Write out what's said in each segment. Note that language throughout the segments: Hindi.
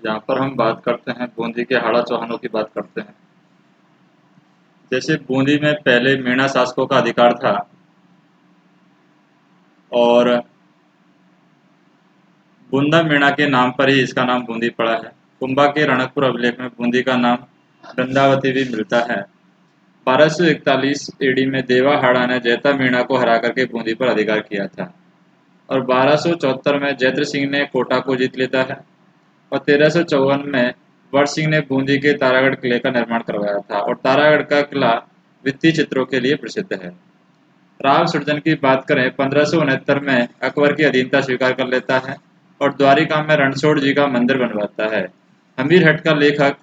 यहाँ पर हम बात करते हैं बूंदी के हाड़ा चौहानों की बात करते हैं। जैसे बूंदी में पहले मीणा शासकों का अधिकार था और बूंदा मीणा के नाम पर ही इसका नाम बूंदी पड़ा है। कुंभा के रणकपुर अभिलेख में बूंदी का नाम वृंदावती भी मिलता है। 1241 ईडी में देवा हाड़ा ने जैता मीणा को हरा करके बूंदी पर अधिकार किया था और 1274 में जैत्र सिंह ने कोटा को जीत लेता है और 1354 में वर सिंह ने बूंदी के तारागढ़ किले का निर्माण करवाया था और तारागढ़ का किला भित्ति चित्रों के लिए प्रसिद्ध है। राव सृजन की बात करें 1569 में अकबर की अधीनता स्वीकार कर लेता है और द्वारिका में रणछोड़ जी का मंदिर बनवाता है। हमीरहट का लेखक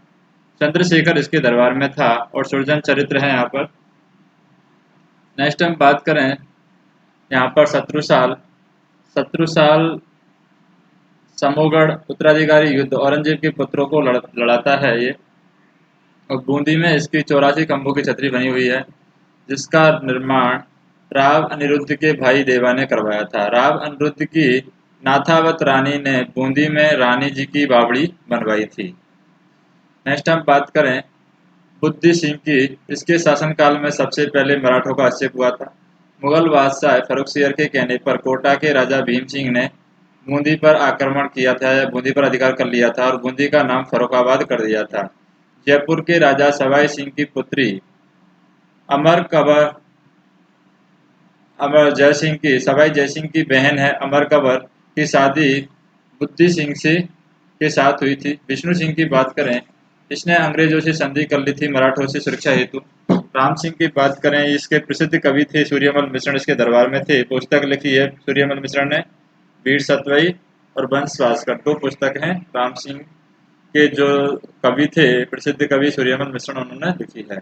चंद्रशेखर इसके दरबार में था और सृजन चरित्र है यहाँ पर। नेक्स्ट हम बात करें यहाँ पर शत्रुसाल समोगढ़ उत्तराधिकारी युद्ध औरंगजेब के पुत्रों को लड़ाता है ये। और बूंदी में इसकी 84 खंभों की छतरी बनी हुई है जिसका निर्माण राव अनिरुद्ध के भाई देवा ने करवाया था। राव अनिरुद्ध की नाथावत रानी ने बूंदी में रानी जी की बावड़ी बनवाई थी। नेक्स्ट हम बात करें बुद्धि सिंह की। इसके शासनकाल में सबसे पहले मराठों का आक्षेप हुआ था। मुगल बादशाह फर्रुखसियर के कहने पर कोटा के राजा भीम सिंह ने बूंदी पर आक्रमण किया था या बूंदी पर अधिकार कर लिया था और बूंदी का नाम फर्रुखाबाद कर दिया था। जयपुर के राजा सवाई सिंह की पुत्री अमर कबर सवाई जयसिंह की बहन है अमर कबर की शादी बुद्धि सिंह से के साथ हुई थी। विष्णु सिंह की बात करें, इसने अंग्रेजों से संधि कर ली थी मराठों से सुरक्षा हेतु। राम सिंह की बात करें, इसके प्रसिद्ध कवि थे सूर्यमल मिश्रण, इसके दरबार में थे। पुस्तक लिखी है सूर्यमल मिश्रण ने वीर सतवई और वंश भास्कर, दो पुस्तक हैं राम सिंह के जो कवि थे, प्रसिद्ध कवि सूर्यमल मिश्रण, उन्होंने लिखी है।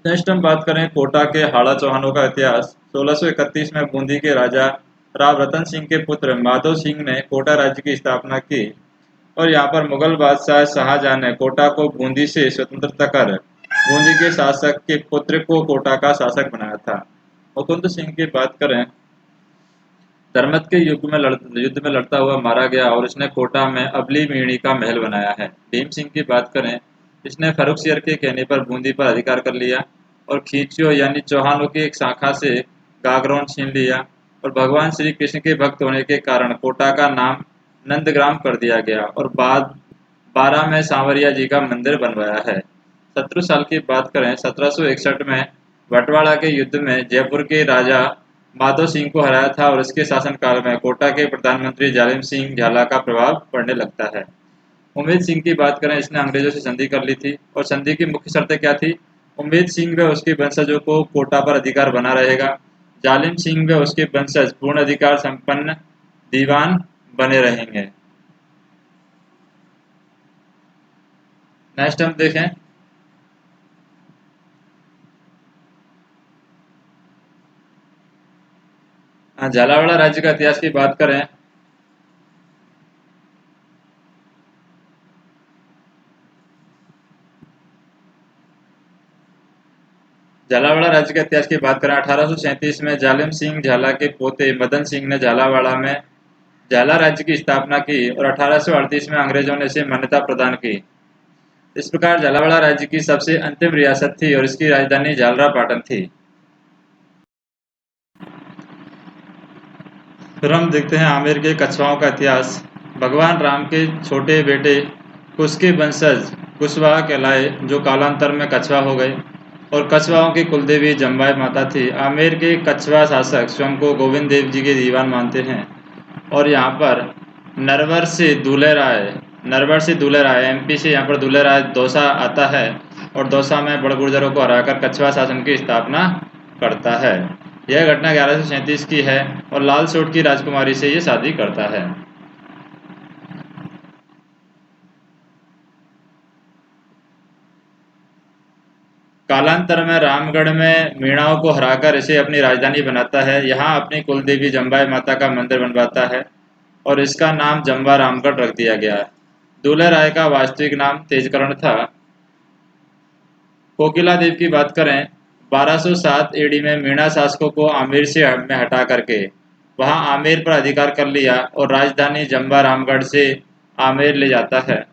नेक्स्ट हम बात करें कोटा के हाड़ा चौहानों का इतिहास। 1631 में बूंदी के राजा राव रतन सिंह के पुत्र माधव सिंह ने कोटा राज्य की स्थापना की और यहाँ पर मुगल बादशाह शाहजहां ने कोटा को बूंदी से स्वतंत्रता कर बूंदी के शासक के पुत्र को कोटा का शासक बनाया था। मुकुंद सिंह की बात करें, धर्मत के युद्ध में लड़ता हुआ मारा गया और इसने कोटा में अबली मीणी का महल बनाया है। भीम सिंह की बात करें, इसने फर्रुखसियर के कहने पर बूंदी पर अधिकार कर लिया और खींचियों यानी चौहानों की एक शाखा से गागरौन छीन लिया और भगवान श्री कृष्ण के भक्त होने के कारण कोटा का नाम नंदग्राम कर दिया गया और बाद 12 में सांवरिया जी का मंदिर बनवाया है। शत्रु साल की बात करें, 1761 में बटवाड़ा के युद्ध में जयपुर के राजा माधव सिंह को हराया था और इसके शासनकाल में कोटा के प्रधानमंत्री जालिम सिंह झाला का प्रभाव पड़ने लगता है। उम्मेद सिंह की बात करें, इसने अंग्रेजों से संधि कर ली थी और संधि की मुख्य शर्तें क्या थी? उम्मेद सिंह व उसके वंशजों को कोटा पर अधिकार बना रहेगा। जालिम सिंह व उसके वंशज पूर्ण अधिकार संपन्न दीवान बने रहेंगे। नेक्स्ट हम देखें, झालावाड़ राज्य का इतिहास की बात करें, झालावाड़ राज्य के इतिहास की बात करें 1837 में जालिम सिंह झाला के पोते मदन सिंह ने झालावाड़ में झाला राज्य की स्थापना की और 1838 में अंग्रेजों ने इसे मान्यता प्रदान की। इस प्रकार झालावाड़ राज्य की सबसे अंतिम रियासत थी और इसकी राजधानी झालरा पाटन थी। फिर हम देखते हैं आमेर के कछवाओं का इतिहास। भगवान राम के छोटे बेटे कुश के वंशज कुशवाहा कहलाए जो कालांतर में कछवा हो गए और कछवाओं की कुलदेवी जम्बाई माता थी। आमेर के कछवा शासक स्वयं को गोविंद देव जी के दीवान मानते हैं और यहाँ पर नरवर से दूल्हे राय एमपी से यहाँ पर दूल्हे राय दौसा आता है और दौसा में बड़ गुर्जरों को हराकर कछवा शासन की स्थापना करता है। यह घटना 1137 की है और लाल सोट की राजकुमारी से ये शादी करता है। कालांतर में रामगढ़ में मीणाओं को हराकर इसे अपनी राजधानी बनाता है। यहाँ अपनी कुलदेवी जम्बाई माता का मंदिर बनवाता है और इसका नाम जम्बा रामगढ़ रख दिया गया है। दूल्हे राय का वास्तविक नाम तेजकर्ण था। कोकिला देव की बात करें, 1207 एडी में मीणा शासकों को आमेर से में हटा करके वहां आमेर पर अधिकार कर लिया और राजधानी जम्बा रामगढ़ से आमेर ले जाता है।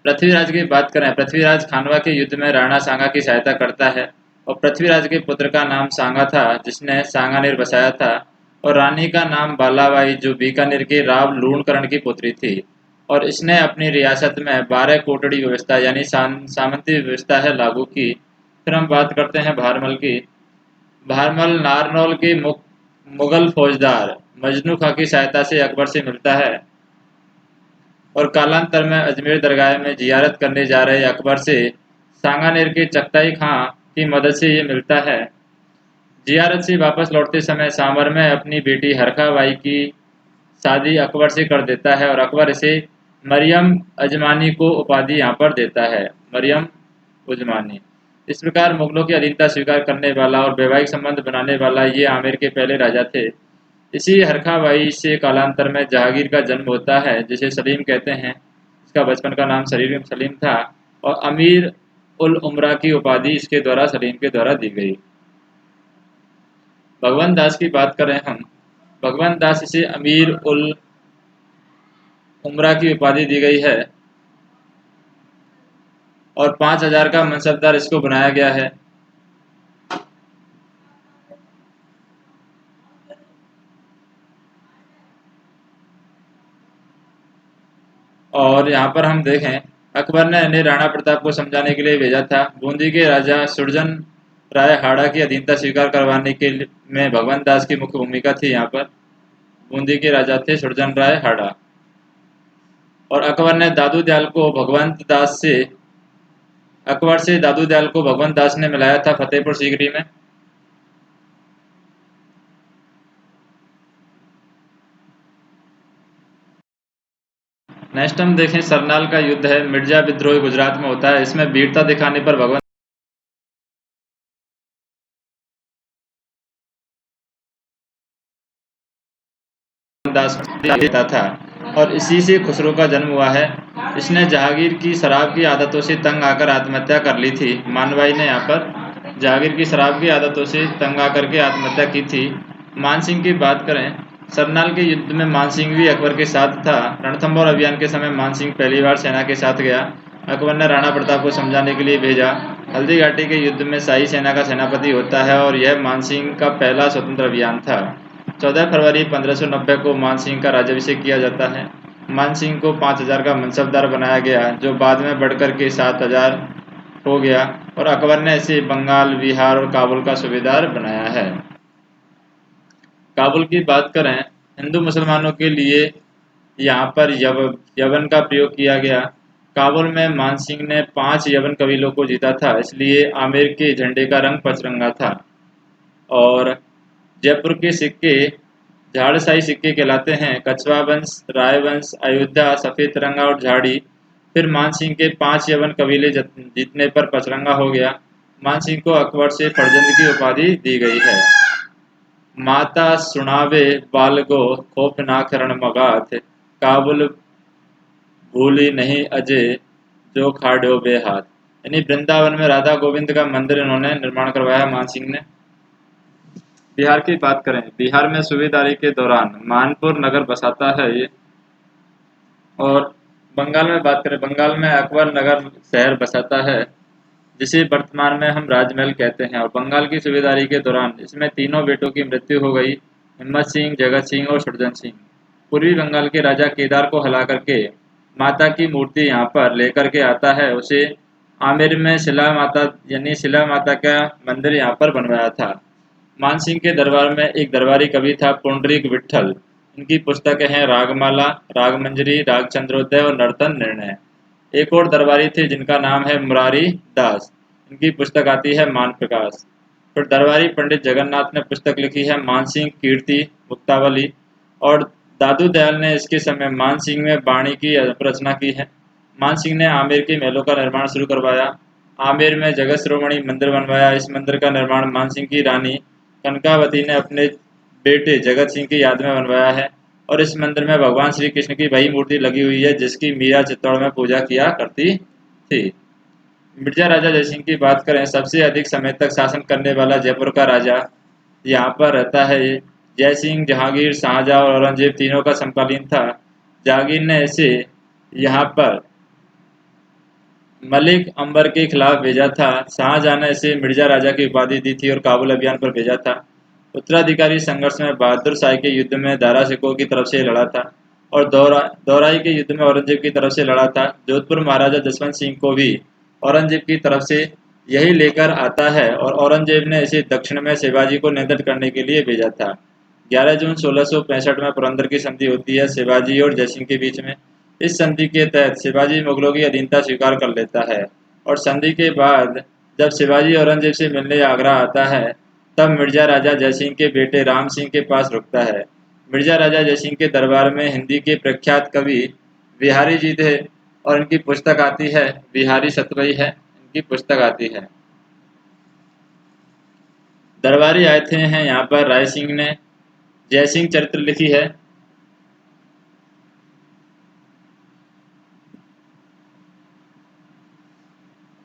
पृथ्वीराज की बात करें, पृथ्वीराज खानवा के युद्ध में राणा सांगा की सहायता करता है और पृथ्वीराज के पुत्र का नाम सांगा था जिसने सांगानेर बसाया था, और रानी का नाम बालाबाई जो बीकानेर के राव लूणकरण की पुत्री थी, और इसने अपनी रियासत में 12 कोटड़ी व्यवस्था यानी सामंती व्यवस्था है लागू की। फिर हम बात करते हैं भारमल की। भारमल नारनौल के मुगल फौजदार मजनू खां की सहायता से अकबर से मिलता है और कालांतर में अजमेर दरगाह में जियारत करने जा रहे अकबर से सांगानेर के चगताई खां की मदद से ये मिलता है। जियारत से वापस लौटते समय सामर में अपनी बेटी हरखा बाई की शादी अकबर से कर देता है और अकबर इसे मरियम अजमानी को उपाधि यहाँ पर देता है, मरियम उजमानी। इस प्रकार मुगलों की अधीनता स्वीकार करने वाला और वैवाहिक संबंध बनाने वाला ये आमेर के पहले राजा थे। इसी हरखा बाई से कालांतर में जहांगीर का जन्म होता है जिसे सलीम कहते हैं। इसका बचपन का नाम सलीम सलीम था और अमीर उल उमरा की उपाधि इसके द्वारा सलीम के द्वारा दी गई। भगवंत दास की बात करें हम, भगवंत दास इसे अमीर उल उमरा की उपाधि दी गई है और 5000 का मनसबदार इसको बनाया गया है। और यहाँ पर हम देखें, अकबर ने इन्हें राणा प्रताप को समझाने के लिए भेजा था। बूंदी के राजा सुरजन राय हाड़ा की अधीनता स्वीकार करवाने के में भगवंत दास की मुख्य भूमिका थी। यहाँ पर बूंदी के राजा थे सुरजन राय हाड़ा और अकबर से दादू दयाल को भगवंत दास ने मिलाया था फतेहपुर सीकरी में। नेक्स्ट हम देखें, सरनाल का युद्ध है, मिर्जा विद्रोह गुजरात में होता है। इसमें वीरता दिखाने पर भगवंत दास देता था और इसी से खुसरो का जन्म हुआ है। इसने जहांगीर की शराब की आदतों से तंग आकर आत्महत्या कर ली थी। मानवाई ने यहाँ पर जहांगीर की शराब की आदतों से तंग आकर के आत्महत्या की थी। मानसिंह की बात करें, सरनाल के युद्ध में मानसिंह भी अकबर के साथ था। रणथंभौर अभियान के समय मानसिंह पहली बार सेना के साथ गया। अकबर ने राणा प्रताप को समझाने के लिए भेजा। हल्दी घाटी के युद्ध में शाही सेना का सेनापति होता है और यह मानसिंह का पहला स्वतंत्र अभियान था। 14 फरवरी 1590 को मानसिंह का राज्याभिषेक किया जाता है। मानसिंह को 5000 का मनसबदार बनाया गया जो बाद में बढ़कर के 7000 हो गया और अकबर ने इसे बंगाल, बिहार और काबुल का सूबेदार बनाया है। काबुल की बात करें, हिंदू मुसलमानों के लिए यहाँ पर यवन का प्रयोग किया गया। काबुल में मानसिंह ने 5 यवन कबीलों को जीता था, इसलिए आमेर के झंडे का रंग पचरंगा था। और जयपुर के सिक्के झाड़साई सिक्के कहलाते हैं। कछवा वंश, राय वंश, अयोध्या, सफेद तिरंगा और झाड़ी। फिर मानसिंह के 5 यवन कबीले जीतने पर पचरंगा हो गया। मानसिंह को अकबर से फरजंद की उपाधि दी गई है। माता सुनावे बालगो खौफनाक रणमगाथ, काबुल भूली नहीं अजय जो खाड़ो बेहाथ। यानी वृंदावन में राधा गोविंद का मंदिर इन्होंने निर्माण करवाया मानसिंह ने। बिहार की बात करें, बिहार में सूबेदारी के दौरान मानपुर नगर बसाता है ये। और बंगाल में बात करें, बंगाल में अकबर नगर शहर बसाता है जिसे वर्तमान में हम राजमहल कहते हैं। और बंगाल की सूबेदारी के दौरान इसमें तीनों बेटों की मृत्यु हो गई, हिम्मत सिंह, जगत सिंह और सुरजन सिंह। पूर्वी बंगाल के राजा केदार को हला करके माता की मूर्ति यहाँ पर लेकर के आता है। उसे आमेर में शिला माता यानी शिला माता का मंदिर यहाँ पर बनवाया था। मानसिंह के दरबार में एक दरबारी कवि था पुंडरीक विट्ठल। इनकी पुस्तकें हैं रागमाला, रागमंजरी, राग चंद्रोदय और नर्तन निर्णय। एक और दरबारी थे जिनका नाम है मुरारी दास। इनकी पुस्तक आती है मान प्रकाश। फिर दरबारी पंडित जगन्नाथ ने पुस्तक लिखी है मानसिंह कीर्ति मुक्तावली। और दादू दयाल ने इसके समय मानसिंह में वाणी की रचना की है। मानसिंह ने आमेर के महलों का निर्माण शुरू करवाया। आमेर में जगत शिरोमणि मंदिर बनवाया। इस मंदिर का निर्माण मानसिंह की रानी कनकावती ने अपने बेटे जगत सिंह की याद में बनवाया है। और इस मंदिर में भगवान श्री कृष्ण की वही मूर्ति लगी हुई है जिसकी मीरा चित्तौड़ में पूजा किया करती थी। मिर्जा राजा जयसिंह की बात करें, सबसे अधिक समय तक शासन करने वाला जयपुर का राजा यहाँ पर रहता है ये। जयसिंह, जहांगीर, शाहजहां और औरंगजेब तीनों का समकालीन था। जहांगीर ने इसे यहाँ पर मलिक अंबर के खिलाफ भेजा था। शाहजहां ने इसे मिर्जा राजा की उपाधि दी थी और काबुल अभियान पर भेजा था। उत्तराधिकारी संघर्ष में बहादुर शाही के युद्ध में दारा शिकोह की तरफ से लड़ा था और दौराई के युद्ध में औरंगजेब की तरफ से लड़ा था। जोधपुर महाराजा जसवंत सिंह को भी औरंगजेब की तरफ से यही लेकर आता है और औरंगजेब ने इसे दक्षिण में शिवाजी को नियंत्रित करने के लिए भेजा था। 11 जून 1665 में पुरंदर की संधि होती है शिवाजी और जयसिंह के बीच में। इस संधि के तहत शिवाजी मुगलों की अधीनता स्वीकार कर लेता है और संधि के बाद जब शिवाजी औरंगजेब से मिलने आगरा आता है तब मिर्जा राजा जयसिंह के बेटे राम सिंह के पास रुकता है। मिर्जा राजा जयसिंह के दरबार में हिंदी के प्रख्यात कवि बिहारी जी थे और इनकी पुस्तक आती है, बिहारी सतवई है, इनकी पुस्तक आती है। दरबारी आए थे हैं यहाँ पर राय सिंह ने जयसिंह चरित्र लिखी है।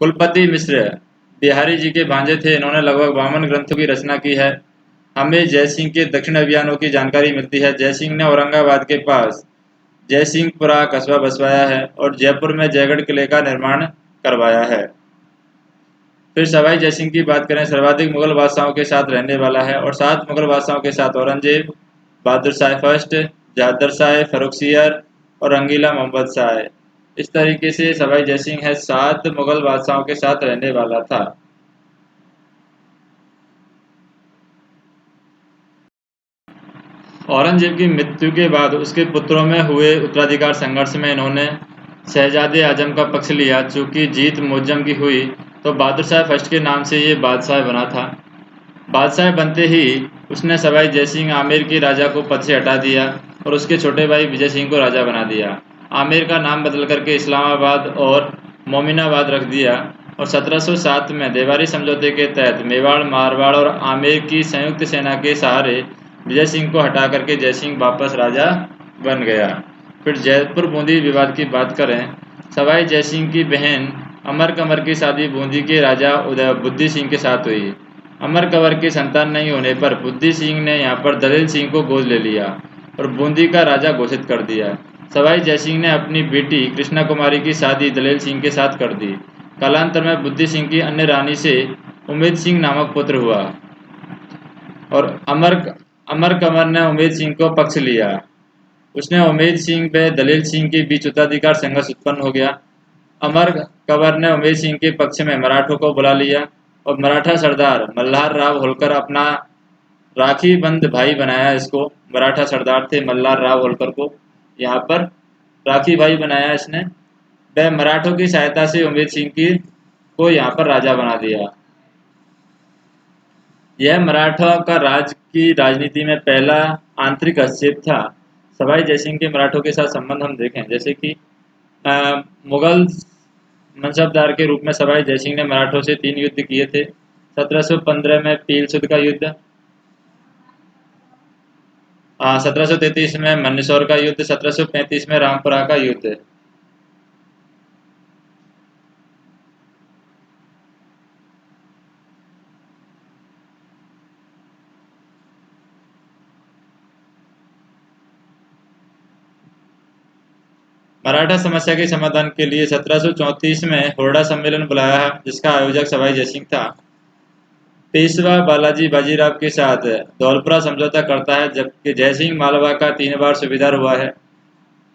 कुलपति मिश्र बिहारी जी के भांजे थे। इन्होंने लगभग 52 ग्रंथों की रचना की है। हमें जयसिंह के दक्षिण अभियानों की जानकारी मिलती है। जयसिंह ने औरंगाबाद के पास जयसिंहपुरा कस्बा बसवाया है और जयपुर में जयगढ़ किले का निर्माण करवाया है। फिर सवाई जयसिंह की बात करें, सर्वाधिक मुगल बादशाहों के साथ रहने वाला है और 7 मुगल बादशाहों के साथ औरंगजेब, बहादुर शाह फर्स्ट, जहादर शाह, फर्रुखसियर और रंगीला मोहम्मद शाह। इस तरीके से सवाई जयसिंह है 7 मुगल बादशाहों के साथ रहने वाला था। औरंगजेब की मृत्यु के बाद उसके पुत्रों में हुए उत्तराधिकार संघर्ष में इन्होंने शहजादे आजम का पक्ष लिया। चूंकि जीत मुअज्जम की हुई तो बहादुर शाह फर्स्ट के नाम से ये बादशाह बना था। बादशाह बनते ही उसने सवाई जयसिंह आमेर के राजा को पद से हटा दिया और उसके छोटे भाई विजय सिंह को राजा बना दिया। आमेर का नाम बदल करके इस्लामाबाद और मोमिनाबाद रख दिया और 1707 में देवारी समझौते के तहत मेवाड़, मारवाड़ और आमेर की संयुक्त सेना के सहारे विजय सिंह को हटा करके जयसिंह वापस राजा बन गया। फिर जयपुर बूंदी विवाद की बात करें, सवाई जयसिंह की बहन अमर कंवर की शादी बूंदी के राजा उदय बुद्धि सिंह के साथ हुई। अमर कंवर की संतान नहीं होने पर बुद्धि सिंह ने यहाँ पर दलेल सिंह को गोद ले लिया और बूंदी का राजा घोषित कर दिया। सवाई जयसिंह ने अपनी बेटी कृष्णा कुमारी की शादी दलेल सिंह के साथ कर दी। कालांतर में बुद्धि सिंह की अन्य रानी से उमेद सिंह नामक पुत्र हुआ और अमर कंवर ने उमेद सिंह को पक्ष लिया। उसने उमेद सिंह व दलेल सिंह के बीच उत्तराधिकार संघर्ष उत्पन्न हो गया। अमर कंवर ने उमेद सिंह के पक्ष में मराठों को बुला लिया और मराठा सरदार मल्हार राव होलकर अपना राखी बंद भाई बनाया। इसको मराठा सरदार थे मल्हार राव होलकर को यहाँ पर राखी भाई बनाया इसने। वह मराठों की सहायता से उमेद सिंह की को यहाँ पर राजा बना दिया। यह मराठा का राज की राजनीति में पहला आंतरिक हस्तक्षेप था। सवाई जयसिंह के मराठों के साथ संबंध हम देखें, जैसे कि मुगल मनसबदार के रूप में सवाई जयसिंह ने मराठों से 3 युद्ध किए थे। 1715 में पील सुध का युद्ध, 1733 में मंदसौर का युद्ध, 1735 में रामपुरा का युद्ध। मराठा समस्या के समाधान के लिए 1734 में होरडा सम्मेलन बुलाया जिसका आयोजक सवाई जयसिंह था। पेशवा बालाजी बाजीराव के साथ धौलपुरा समझौता करता है जबकि जयसिंह मालवा का 3 बार सूबेदार हुआ है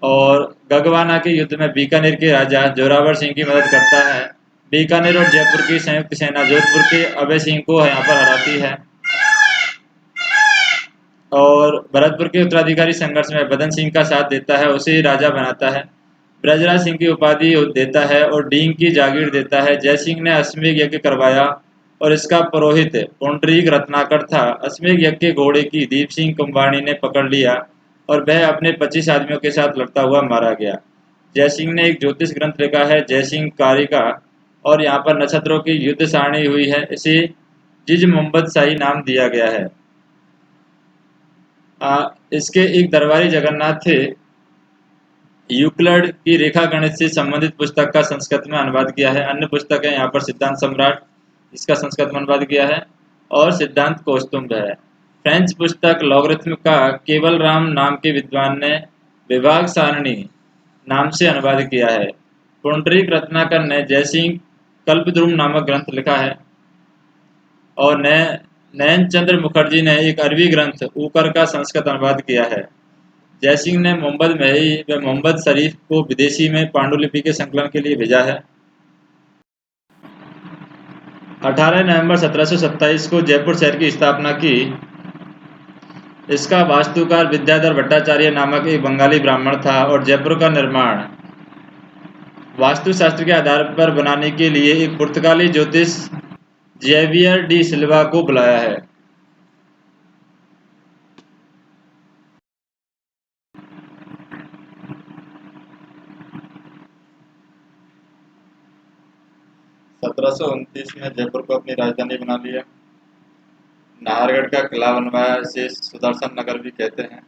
और गगवाना के युद्ध में बीकानेर के राजा जोरावर सिंह की मदद करता है। बीकानेर और जयपुर की संयुक्त सेना जोधपुर के अभय सिंह को यहाँ पर हराती है और भरतपुर के उत्तराधिकारी संघर्ष में बदन सिंह का साथ देता है, उसे राजा बनाता है। ब्रजराज सिंह की उपाधि देता है और डींग की जागीर देता है। जयसिंह ने अश्वमेध यज्ञ करवाया और इसका पुरोहित पुंडरीक रत्नाकर था। अश्वमेध यज्ञ के घोड़े की दीप सिंह कुंभाणी ने पकड़ लिया और वह अपने 25 आदमियों के साथ लड़ता हुआ मारा गया। जयसिंह ने एक ज्योतिष ग्रंथ लिखा है जयसिंह कारिका और यहाँ पर नक्षत्रों की युद्ध सारणी हुई है, इसे जिज मोहम्मद शाही नाम दिया गया है। इसके एक दरबारी जगन्नाथ थे। यूक्लिड की रेखा गणित से संबंधित पुस्तक का संस्कृत में अनुवाद किया है। अन्य पुस्तक है यहाँ पर सिद्धांत सम्राट, इसका संस्कृत में अनुवाद किया है और सिद्धांत कौस्तुभ है। फ्रेंच पुस्तक लॉगरिथम का केवल राम नाम के विद्वान ने विभाग सारणी नाम से अनुवाद किया है। पुंडरीक रत्नाकर ने जयसिंह कल्पद्रुम नामक ग्रंथ लिखा है और नयन चंद्र मुखर्जी ने एक अरबी ग्रंथ ऊकर का संस्कृत अनुवाद किया है। जयसिंह ने मोहम्मद महई व मोहम्मद शरीफ को विदेशी में पांडुलिपि के संकलन के लिए भेजा है। 18 नवंबर 1727 को जयपुर शहर की स्थापना की। इसका वास्तुकार विद्याधर भट्टाचार्य नामक एक बंगाली ब्राह्मण था और जयपुर का निर्माण वास्तुशास्त्र के आधार पर बनाने के लिए एक पुर्तगाली ज्योतिष जेवियर डी सिल्वा को बुलाया है। (1729) में जयपुर को अपनी राजधानी बना लिया। नाहरगढ़ का किला बनवाया, इसे सुदर्शन नगर भी कहते हैं।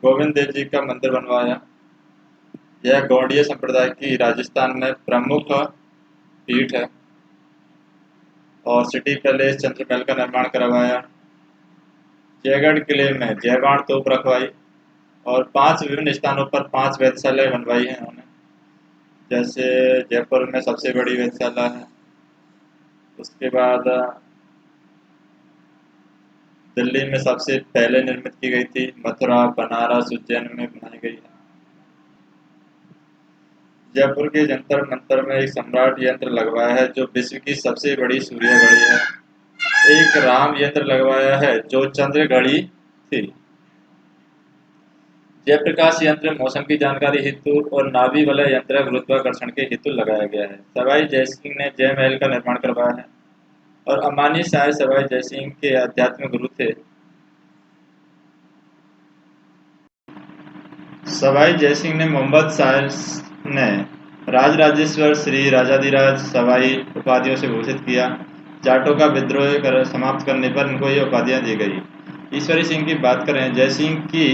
गोविंद देव जी का मंदिर बनवाया। यह गौड़ीय संप्रदाय की राजस्थान में प्रमुख पीठ है। और सिटी पैलेस चंद्रमहल का निर्माण करवाया। जयगढ़ किले में जयबाण तोप रखवाई और 5 विभिन्न स्थानों पर 5 वेधशालाएं बनवाई हैं उन्होंने। जैसे जयपुर में सबसे बड़ी वेधशाला है, उसके बाद दिल्ली में सबसे पहले निर्मित की गई थी, मथुरा, बनारस, उज्जैन में बनाई गई है। जयपुर के जंतर मंतर में एक सम्राट यंत्र लगवाया है जो विश्व की सबसे बड़ी सूर्य घड़ी है। एक राम यंत्र लगवाया है जो चंद्र घड़ी थी। जयप्रकाश यंत्र मौसम की जानकारी हेतु और नाभि वलय यंत्र गुरुत्वाकर्षण के हेतु लगाया गया है। सवाई जयसिंह ने जयमहल का निर्माण करवाया है और अमानी शाह सवाई जयसिंह के आध्यात्मिक गुरु थे। सवाई जयसिंह ने मोहम्मद शाह ने राजराजेश्वर श्री राजाधिराज सवाई उपाधियों से भूषित किया। जाटों का विद्रोह समाप्त करने पर इनको ये उपाधियां दी गई। ईश्वरी सिंह की बात करें, जयसिंह की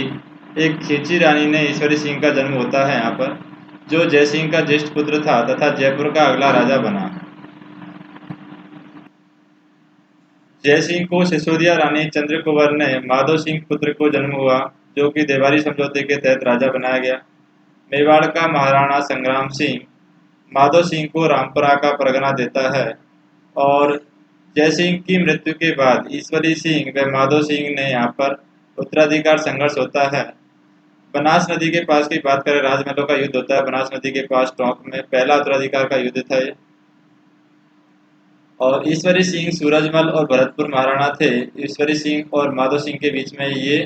एक खींची रानी ने ईश्वरी सिंह का जन्म होता है यहाँ पर, जो जयसिंह का ज्येष्ठ पुत्र था तथा जयपुर का अगला राजा बना। जयसिंह को सिसोदिया रानी चंद्रकुंवर ने माधो सिंह पुत्र को जन्म हुआ, जो कि देवारी समझौते के तहत राजा बनाया गया। मेवाड़ का महाराणा संग्राम सिंह माधो सिंह को रामपुरा का परगना देता है और जयसिंह की मृत्यु के बाद ईश्वरी सिंह व माधो सिंह ने यहाँ पर उत्तराधिकार संघर्ष होता है। बनास नदी के पास की बात करें, राजमहलों का युद्ध होता है बनास नदी के पास टोंक में, पहला उत्तराधिकार का युद्ध था ये। और ईश्वरी सिंह सूरजमल और भरतपुर महाराणा थे। ईश्वरी सिंह और माधो सिंह के बीच में ये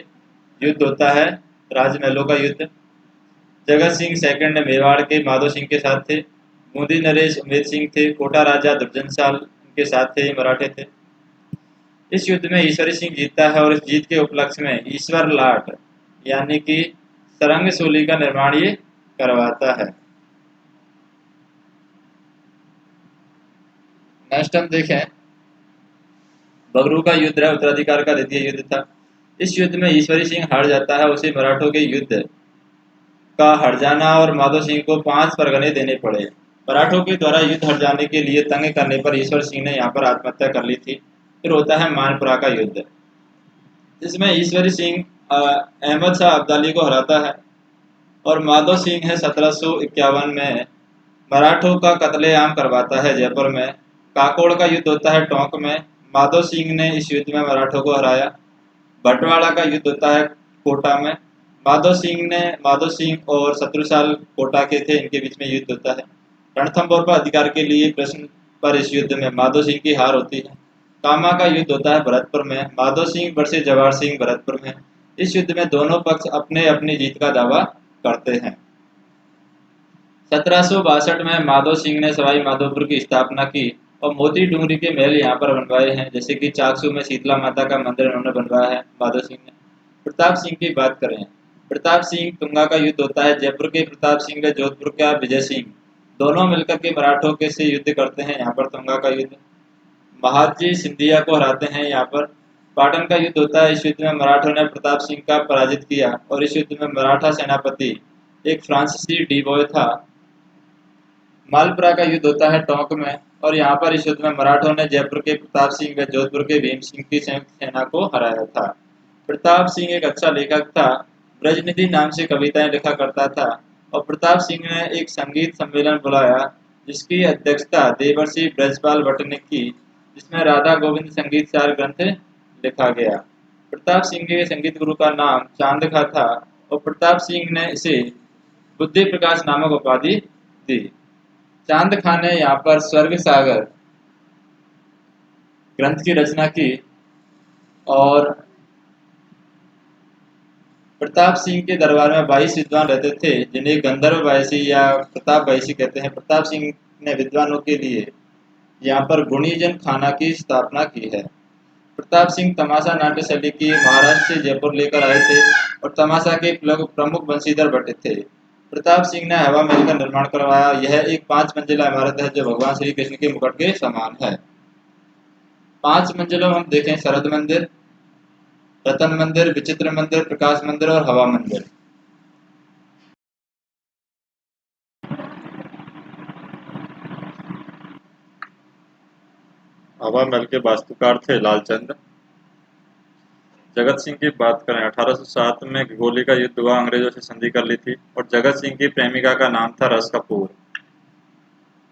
युद्ध होता है, राजमहलों का युद्ध। जगत सिंह सेकंड मेवाड़ के माधो सिंह के साथ थे। बूंदी नरेश उमेद सिंह थे। कोटा राजा दुर्जनशाल उनके साथ थे, मराठे थे। इस युद्ध में ईश्वरी सिंह जीतता है और इस जीत के उपलक्ष्य में ईश्वर लाट यानी कि सरंग सोली का निर्माण ये करवाता है। नेक्स्ट हम देखें, बगरू का युद्ध है, उत्तराधिकार का द्वितीय युद्ध था। इस युद्ध में ईश्वरी सिंह हार जाता है, उसे मराठों के युद्ध का हट जाना और माधो सिंह को 5 परगने देने पड़े। मराठों के द्वारा युद्ध हट जाने के लिए तंग करने पर ईश्वर सिंह ने यहाँ पर आत्महत्या कर ली थी। फिर होता है मानपुरा का युद्ध, जिसमें ईश्वरी सिंह अहमद शाह अब्दाली को हराता है और माधो सिंह है 1751 में मराठों का कत्लेआम करवाता है जयपुर में। काकोड़ का युद्ध होता है टोंक में, माधो सिंह ने इस युद्ध में मराठों को हराया। बटवाड़ा का युद्ध होता है कोटा में, माधो सिंह और शत्रुशाल कोटा के थे, इनके बीच में युद्ध होता है। रणथंभौर पर अधिकार के लिए प्रश्न पर इस युद्ध में माधो सिंह की हार होती है। कामा का युद्ध होता है भरतपुर में, माधो सिंह वर्सेस जवाहर सिंह भरतपुर में। इस युद्ध में दोनों पक्ष अपने अपनी जीत का दावा करते हैं। 1762 में माधो सिंह ने सवाई माधोपुर की स्थापना की और मोती डूंगरी के महल यहाँ पर बनवाए हैं, जैसे कि चाकसू में शीतला माता का मंदिर उन्होंने बनवाया है माधो सिंह ने। प्रताप सिंह की बात करें, प्रताप सिंह तुंगा का युद्ध होता है। जयपुर के प्रताप सिंह व जोधपुर का विजय सिंह दोनों मिलकर के मराठों के से युद्ध करते हैं यहाँ पर, तुंगा का युद्ध। महादजी सिंधिया को हराते हैं यहाँ पर। पाटन का युद्ध होता है, इस युद्ध में मराठों ने प्रताप सिंह का पराजित किया और इस युद्ध में मराठा सेनापति एक फ्रांसीसी डीबॉय था। मालपुरा का युद्ध होता है टोंक में, और यहाँ पर इस युद्ध में मराठों ने जयपुर के प्रताप सिंह व जोधपुर के भीम सिंह की संयुक्त सेना को हराया था। प्रताप सिंह एक अच्छा लेखक था। ब्रजनिधि नाम से कविताएं लिखा करता था और प्रताप सिंह ने एक संगीत सम्मेलन बुलाया जिसकी अध्यक्षता देवर्षि ब्रजपाल भट्ट ने की, जिसमें राधा गोविंद संगीत सार ग्रंथ लिखा गया। प्रताप सिंह के संगीत गुरु का नाम चांदखा था और प्रताप सिंह ने इसे बुद्धि प्रकाश नामक उपाधि दी। चांद खां ने यहाँ पर स्वर्ग सागर ग्रंथ की रचना की और प्रताप सिंह के दरबार में 22 विद्वान रहते थे जिन्हें गंधर्व बायसी या प्रताप बायसी कहते हैं। प्रताप सिंह ने विद्वानों के लिए यहाँ पर गुणीजन खाना की स्थापना की है। प्रताप सिंह तमाशा नाट्य शैली की महाराष्ट्र से जयपुर लेकर आए थे और तमाशा के प्रमुख बंशीधर भट्ट थे। प्रताप सिंह ने हवा महल का निर्माण करवाया। यह एक 5 मंजिला इमारत है जो भगवान श्री कृष्ण के मुकुट के समान है। 5 मंजिलों में हम देखें शरद मंदिर, रतन मंदिर, विचित्र मंदिर, प्रकाश मंदिर और हवा मंदिर। हवा महल के वास्तुकार थे लालचंद। जगत सिंह की बात करें 1807 में गोली का युद्ध हुआ, अंग्रेजों से संधि कर ली थी और जगत सिंह की प्रेमिका का नाम था रस कपूर।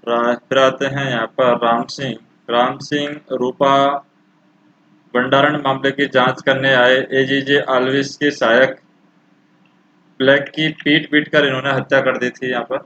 फिर आते हैं यहाँ पर राम सिंह। राम सिंह रूपा भंडारण मामले की जांच करने आए एजीजे आल्विस के सहायक ब्लैक की पीट पीट कर इन्होंने हत्या कर दी थी। यहाँ पर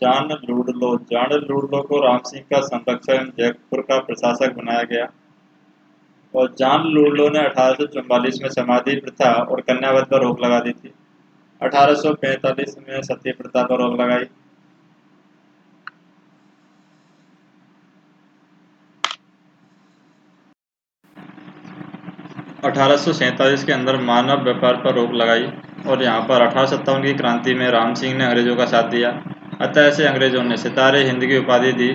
जान लूडलो को राम सिंह का संरक्षक जयपुर का प्रशासक बनाया गया और जान लूडलो ने 1844 में समाधि प्रथा और कन्यावध पर रोक लगा दी थी। 1845 में सती प्रथा पर रोक लगाई। 1847 के अंदर मानव व्यापार पर रोक लगाई और यहाँ पर 1857 की क्रांति में राम सिंह ने अंग्रेजों का साथ दिया। अतः ऐसे अंग्रेजों ने सितारे हिंद की उपाधि दी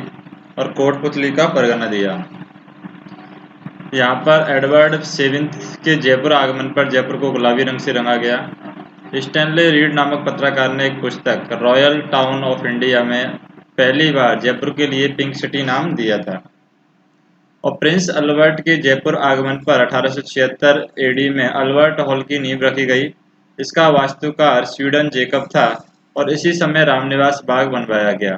और कोटपुतली का परगना दिया। यहाँ पर एडवर्ड सेविंथ के जयपुर आगमन पर जयपुर को गुलाबी रंग से रंगा गया। स्टैनले रीड नामक पत्रकार ने एक पुस्तक रॉयल टाउन ऑफ इंडिया में पहली बार जयपुर के लिए पिंक सिटी नाम दिया था। और प्रिंस अल्बर्ट के जयपुर आगमन पर 1876 एडी में अल्बर्ट हॉल की नींव रखी गई। इसका वास्तुकार स्वीडन जेकब था और इसी समय रामनिवास बाग बनवाया गया।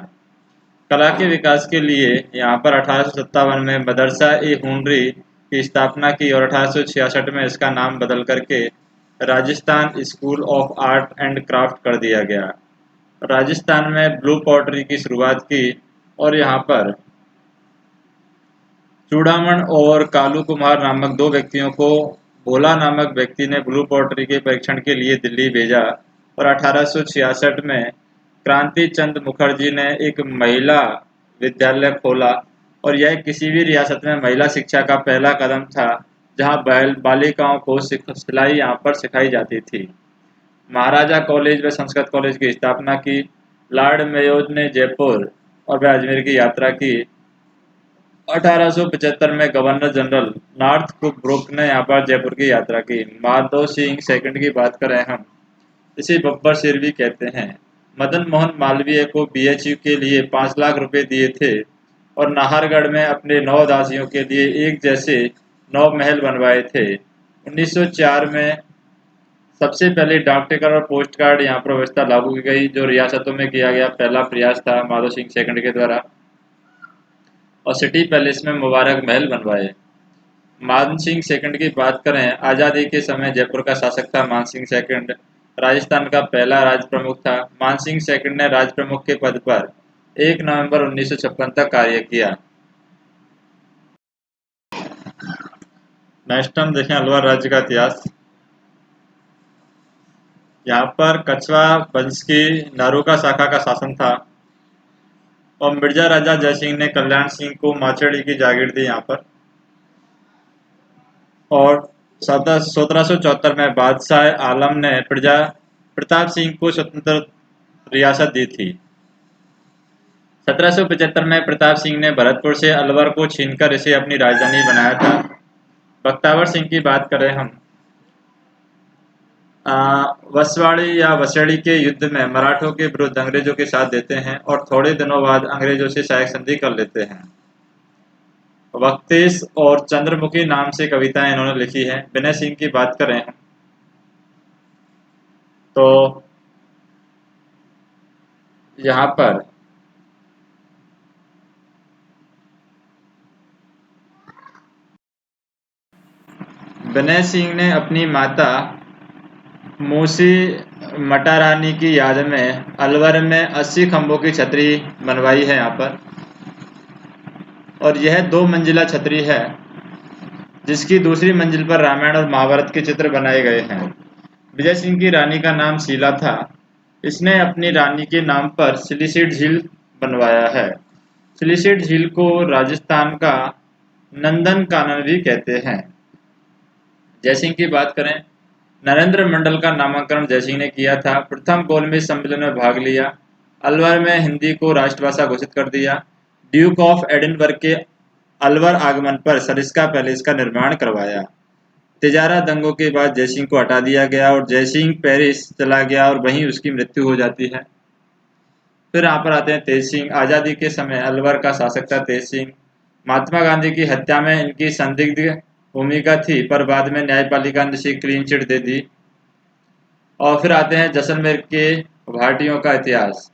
कला के विकास के लिए यहाँ पर 1857 में मदरसा ए हुनरी की स्थापना की और 1866 में इसका नाम बदल करके Rajasthan school of art and craft कर दिया गया। राजस्थान में ब्लू पॉटरी की शुरुआत की और यहाँ पर चूड़ामण और कालू कुमार नामक 2 व्यक्तियों को भोला नामक व्यक्ति ने ब्लू पॉटरी के परीक्षण के लिए दिल्ली भेजा और 1866 में क्रांति चंद मुखर्जी ने एक महिला विद्यालय खोला और यह किसी भी रियासत में महिला शिक्षा का पहला कदम था जहां बालिकाओं को सिलाई यहाँ पर सिखाई जाती थी। महाराजा कॉलेज व संस्कृत कॉलेज की स्थापना की। लॉर्ड मेयोज ने जयपुर और व अजमेर की यात्रा की। 1875 में गवर्नर जनरल नॉर्थ ब्रुक ने यहाँ पर जयपुर की यात्रा की। माधो सिंह सेकंड की बात करें हम, इसे बब्बर शेर भी कहते हैं। मदन मोहन मालवीय को बीएचयू के लिए 5 लाख रुपए दिए थे और नाहरगढ़ में अपने 9 दासियों के लिए एक जैसे 9 महल बनवाए थे। 1904 में सबसे पहले डाक टिकट और पोस्ट कार्ड यहाँ पर व्यवस्था लागू की गई जो रियासतों में किया गया पहला प्रयास था माधो सिंह सेकंड के द्वारा। और सिटी पैलेस में मुबारक महल बनवाए। मान सिंह सेकंड की बात करें, आज़ादी के समय जयपुर का शासक था मान सिंह सेकंड। राजस्थान का पहला राज प्रमुख था। मान सिंह सेकंड ने राज प्रमुख के पद पर 1 नवंबर 1956 तक कार्य किया। नेक्स्ट हम देखें अलवर राज्य का इतिहास। यहाँ पर कछवा वंश की नारुका शाखा का शासन था और मिर्जा राजा जयसिंह ने कल्याण सिंह को माछेड़ी की जागीर दी यहाँ पर। और 1774 में बादशाह आलम ने प्रताप सिंह को स्वतंत्र रियासत दी थी। 1775 में प्रताप सिंह ने भरतपुर से अलवर को छीनकर इसे अपनी राजधानी बनाया था। बख्तावर सिंह की बात करें हम, वसवाड़ी या वसड़ी के युद्ध में मराठों के विरुद्ध अंग्रेजों के साथ देते हैं और थोड़े दिनों बाद अंग्रेजों से सहायक संधि कर लेते हैं। वक्तेश और चंद्रमुखी नाम से कविताएं इन्होंने लिखी हैं। विनय सिंह की बात करें हम तो यहाँ पर विनय सिंह ने अपनी माता मूसी मटारानी की याद में अलवर में 80 खंभों की छतरी बनवाई है यहाँ पर, और यह 2 मंजिला छतरी है जिसकी दूसरी मंजिल पर रामायण और महाभारत के चित्र बनाए गए हैं। विजय सिंह की रानी का नाम शीला था। इसने अपनी रानी के नाम पर सिलिसिड झील बनवाया है। सिलिसिड झील को राजस्थान का नंदन कानन भी कहते हैं। जयसिंह की बात करें, नरेंद्र मंडल का नामांकन जयसिंह ने किया था। प्रथम गोलमेज सम्मेलन में भाग लिया। अलवर में हिंदी को राष्ट्रभाषा घोषित कर दिया। ड्यूक ऑफ एडिनबर्ग के अलवर आगमन पर सरिस्का पैलेस का निर्माण करवाया। तिजारा दंगों के बाद जयसिंह को हटा दिया गया और जयसिंह पेरिस चला गया और वहीं उसकी मृत्यु हो जाती है। फिर यहाँ पर आते हैं तेज सिंह। आज़ादी के समय अलवर का शासक था तेज सिंह। महात्मा गांधी की हत्या में इनकी संदिग्ध भूमिका थी, पर बाद में न्यायपालिका ने इसे क्लीन चिट दे दी। और फिर आते हैं जैसलमेर के भाटियों का इतिहास।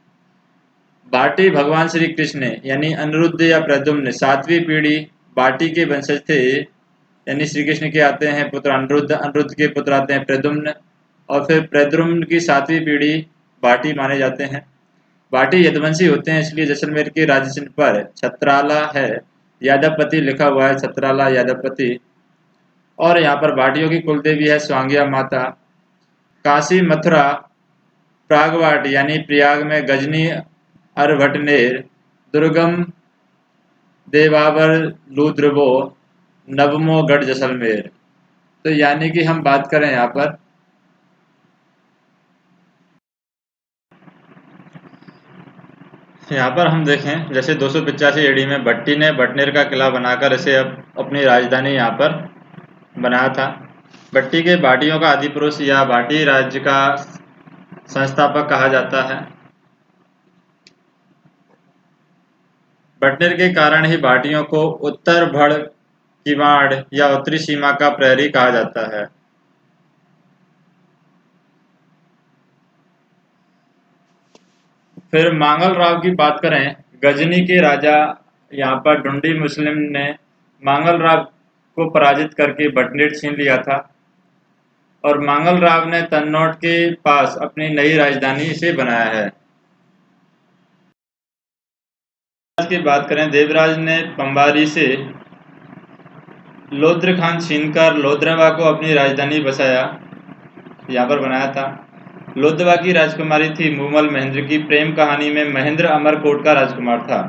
भाटी भगवान श्री कृष्ण यानी अनिरुद्ध या प्रद्युम्न 7वीं पीढ़ी भाटी के वंशज थे। यानी श्री कृष्ण के आते हैं पुत्र अनिरुद्ध, अनिरुद्ध के पुत्र आते हैं प्रद्युम्न, और फिर प्रद्युम्न की 7वीं पीढ़ी भाटी माने जाते हैं। भाटी यदुवंशी होते हैं, इसलिए जैसलमेर के राज्य चिन्ह पर छत्राला है, यादवपति लिखा हुआ है, छत्राला यादवपति। और यहाँ पर भाटियों की कुलदेवी है स्वांगिया माता। काशी मथुरा प्रागवाट यानी प्रयाग में गजनी अरभटनेर, दुर्गम देवावर लूद्रवो, नवमो गढ़ जैसलमेर। तो यानी कि हम बात करें यहाँ पर हम देखें, जैसे 285 एडी में भट्टी ने भटनेर का किला बनाकर इसे अपनी राजधानी यहाँ पर बनाया था। भट्टी के भाटियों का आदि पुरुष या भाटी राज्य का संस्थापक कहा जाता है। भटनेर के कारण ही भाटियों को उत्तर भड़ किवाड़ या उत्तरी सीमा का प्रहरी कहा जाता है। फिर मांगल राव की बात करें, गजनी के राजा यहाँ पर ढूंढी मुस्लिम ने मांगल राव को पराजित करके भटनेर छीन लिया था, और मांगल राव ने तन्नौट के पास अपनी नई राजधानी इसे बनाया है। की बात करें, देवराज ने पंबारी से लोद्र खान छीनकर लोद्रवा को अपनी राजधानी बसाया, यहाँ पर बनाया था। लोद्रवा की राजकुमारी थी मूमल महेंद्र की। प्रेम कहानी में महेंद्र अमरकोट का राजकुमार था।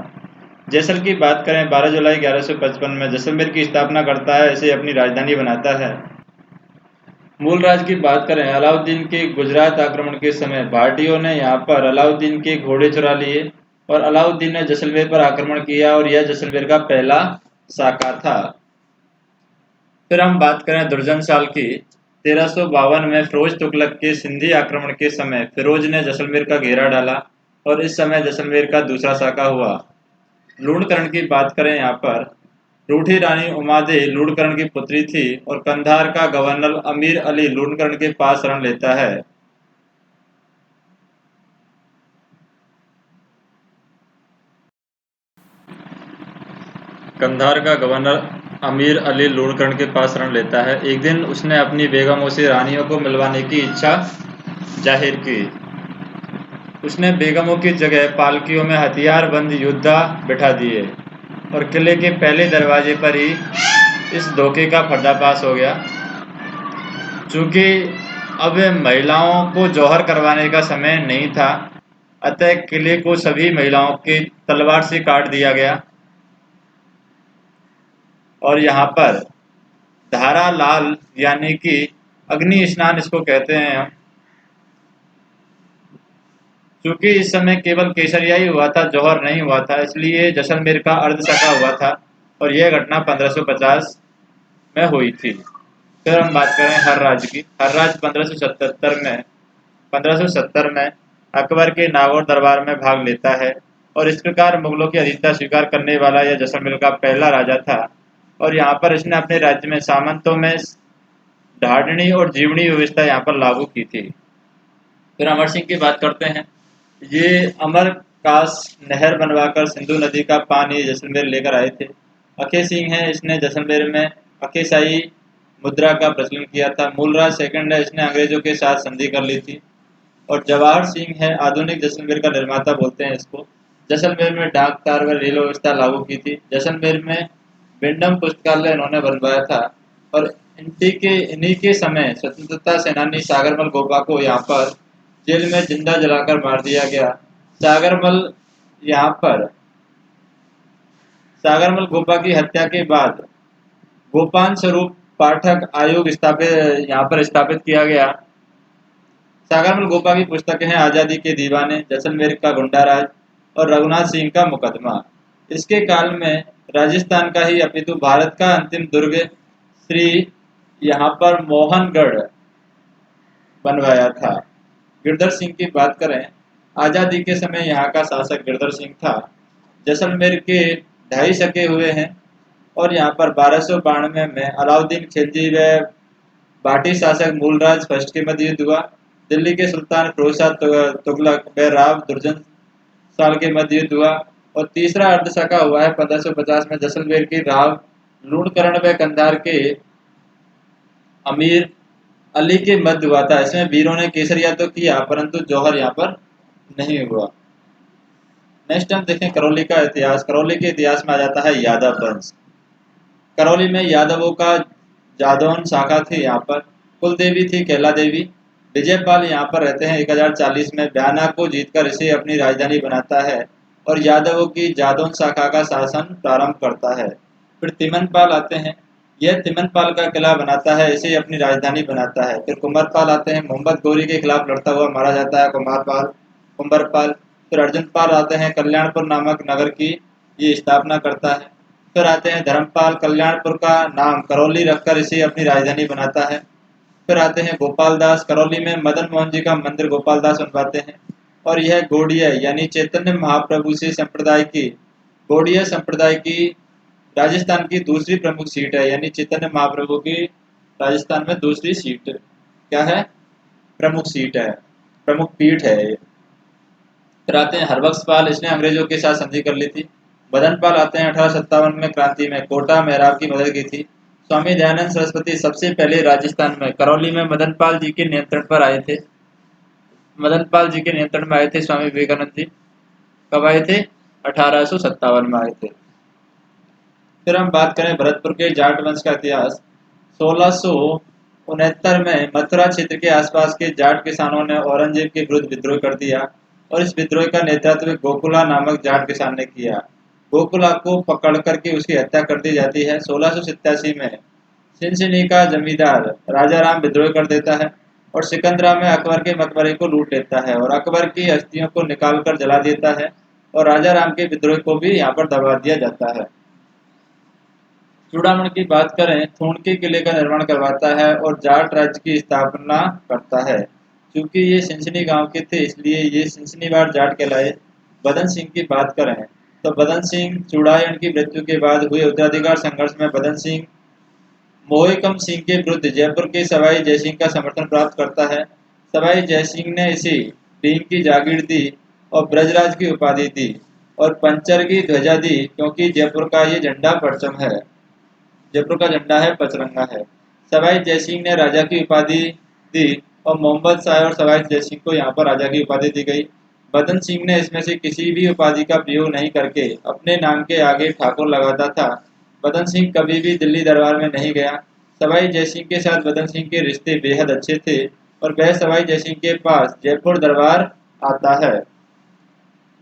जैसल की बात करें, 12 जुलाई 1155 में जैसलमेर की स्थापना करता है, इसे अपनी राजधानी बनाता है। मूल राज की बात करें, अलाउद्दीन के गुजरात आक्रमण के समय भाटियों ने यहाँ पर अलाउद्दीन के घोड़े चुरा लिए और अलाउद्दीन ने जैसलमेर पर आक्रमण किया, और यह जैसलमेर का पहला साका था। फिर हम बात करें दुर्जन साल की। 1352 में फिरोज तुगलक के सिंधी आक्रमण के समय फिरोज ने जैसलमेर का घेरा डाला और इस समय जैसलमेर का दूसरा साका हुआ। लूणकरण की बात करें, यहाँ पर रूठी रानी उमादे लूणकरण की पुत्री थी और कंधार का गवर्नर अमीर अली लूणकरण के पास शरण लेता है। कंधार का गवर्नर अमीर अली लूणकरण के पास शरण लेता है। एक दिन उसने अपनी बेगमों से रानियों को मिलवाने की इच्छा जाहिर की। उसने बेगमों की जगह पालकियों में हथियारबंद योद्धा बिठा दिए और किले के पहले दरवाजे पर ही इस धोखे का पर्दाफाश हो गया। चूंकि अब महिलाओं को जौहर करवाने का समय नहीं था, अतः किले को सभी महिलाओं के तलवार से काट दिया गया। और यहाँ पर धारा लाल यानी कि अग्नि स्नान इसको कहते हैं हम। क्योंकि इस समय केवल केसरिया ही हुआ था, जौहर नहीं हुआ था, इसलिए जैसलमेर का अर्धसका हुआ था और यह घटना 1550 में हुई थी। फिर हम बात करें हर्राज की। हर्राज 1570 में अकबर के नागौर दरबार में भाग लेता है और इस प्रकार मुगलों की अधीनता स्वीकार करने वाला यह जैसलमेर का पहला राजा था। और यहाँ पर इसने अपने राज्य में सामंतों में ढाडनी और जीवनी व्यवस्था यहाँ पर लागू की थी। फिर अमर सिंह की बात करते हैं। ये अमर कास नहर बनवाकर सिंधु नदी का पानी जैसलमेर लेकर आए थे। अखे सिंह है, इसने जैसलमेर में अखेसाई मुद्रा का प्रचलन किया था। मूलराज सेकंड है, इसने अंग्रेजों के साथ संधि कर ली थी। और जवाहर सिंह है, आधुनिक जैसलमेर का निर्माता बोलते हैं इसको। जैसलमेर में डाक तार व रेल व्यवस्था लागू की थी। जैसलमेर में विंडम पुस्तकालय इन्होंने बनवाया था। और इन्हीं के समय स्वतंत्रता सेनानी सागरमल गोपा को यहाँ पर जेल में जिंदा जलाकर मार दिया गया। सागरमल यहाँ पर सागरमल गोपा की हत्या के बाद गोपान स्वरूप पाठक आयोग स्थापित यहाँ पर स्थापित किया गया। सागरमल गोपा की पुस्तकें हैं आज़ादी के दीवाने, जैसलमेर का गुंडाराज और रघुनाथ सिंह का मुकदमा। इसके काल में राजस्थान का ही अपितु भारत का अंतिम दुर्ग श्री यहाँ पर मोहनगढ़ बनवाया था। गिरधर सिंह की बात करें, आज़ादी के समय यहाँ का शासक गिरधर सिंह था। जैसलमेर के 2.5 सके हुए हैं और यहाँ पर 1292 में अलाउद्दीन खिलजी व भाटी शासक मूलराज फर्स्ट के मध्य युद्ध हुआ। दिल्ली के सुल्तान फिरोजशाह तुगलक व राव दुर्जन साल के मध्य युद्ध हुआ। और तीसरा अर्धसका हुआ है 1550 में जैसलमेर की राव लूणकरण व कंधार के अमीर अली के मध्य हुआ था। इसमें वीरों ने केसरिया तो किया परंतु जौहर यहाँ पर नहीं हुआ। नेक्स्ट हम देखें करौली का इतिहास। करौली के इतिहास में आ जाता है यादव वंश। करौली में यादवों का जादौन शाखा थी। यहाँ पर कुल देवी थी कैला देवी। विजयपाल यहाँ पर रहते हैं। 1040 में ब्याना को जीतकर इसे अपनी राजधानी बनाता है और यादवों की जादौन शाखा का शासन प्रारंभ करता है। फिर तिमनपाल आते हैं। यह तिमनपाल का किला बनाता है, इसे अपनी राजधानी बनाता है। फिर कुंभरपाल आते हैं। मोहम्मद गौरी के खिलाफ लड़ता हुआ मारा जाता है कुंभरपाल। फिर अर्जुनपाल आते हैं, कल्याणपुर नामक नगर की ये स्थापना करता है। फिर आते हैं धर्मपाल, कल्याणपुर का नाम करौली रखकर इसे अपनी राजधानी बनाता है। फिर आते हैं गोपाल दास, करौली में मदन मोहन जी का मंदिर गोपाल दास बनवाते हैं। और यह गौड़िया यानी चैतन्य महाप्रभु से गौड़िया संप्रदाय की राजस्थान की दूसरी प्रमुख सीट है। यानी चैतन्य महाप्रभु की राजस्थान में दूसरी सीट क्या है? प्रमुख सीट है, प्रमुख पीठ है। फिर आते हैं हरबख्शपाल, इसने अंग्रेजों के साथ संधि कर ली थी। मदनपाल आते हैं 1857 में क्रांति में कोटा मेहराब की मदद की थी। स्वामी दयानंद सरस्वती सबसे पहले राजस्थान में करौली में मदनपाल जी के नियंत्रण पर आए थे। मदनपाल जी के नियंत्रण में आए थे स्वामी विवेकानंद जी। कब आए थे? 1857 में आए थे। फिर हम बात करें भरतपुर के जाट वंश का इतिहास। 1669 में मथुरा क्षेत्र के आसपास के जाट किसानों ने औरंगजेब के विरुद्ध विद्रोह कर दिया और इस विद्रोह का नेतृत्व गोकुला नामक जाट किसान ने किया। गोकुला को पकड़ करके उसकी हत्या कर दी जाती है। 1687 में सिनसिनी का जमींदार राजा राम विद्रोह कर देता है और सिकंदरा में अकबर के मकबरे को लूट लेता है और अकबर की अस्थियों को निकालकर जला देता है और राजा राम के विद्रोह को भी यहाँ पर दबा दिया जाता है। चूड़ामणि की बात करें, थूण के किले का निर्माण करवाता है और जाट राज्य की स्थापना करता है। क्योंकि ये सिंसनी गांव के थे इसलिए ये सिंसनीवाड़ जाट कहलाए। बदन सिंह की बात करें तो बदन सिंह चूड़ायन की मृत्यु के बाद हुए उत्तराधिकार संघर्ष में बदन सिंह मोहिकम सिंह के विरुद्ध जयपुर के सवाई जयसिंह का समर्थन प्राप्त करता है। सवाई जयसिंह ने इसे भीम की जागीर दी और ब्रजराज की उपाधि दी और पंचर की ध्वजा दी क्योंकि जयपुर का ये झंडा परचम है। जयपुर का झंडा है पचरंगा है। सवाई जयसिंह ने राजा की उपाधि दी और मोहम्मद शाह और सवाई जयसिंह को यहाँ पर राजा की उपाधि दी गई। बदन सिंह ने इसमें से किसी भी उपाधि का प्रयोग नहीं करके अपने नाम के आगे ठाकुर लगाता था। बदन सिंह कभी भी दिल्ली दरबार में नहीं गया। सवाई जयसिंह के साथ बदन सिंह के रिश्ते बेहद अच्छे थे और वह सवाई जयसिंह के पास जयपुर दरबार आता है।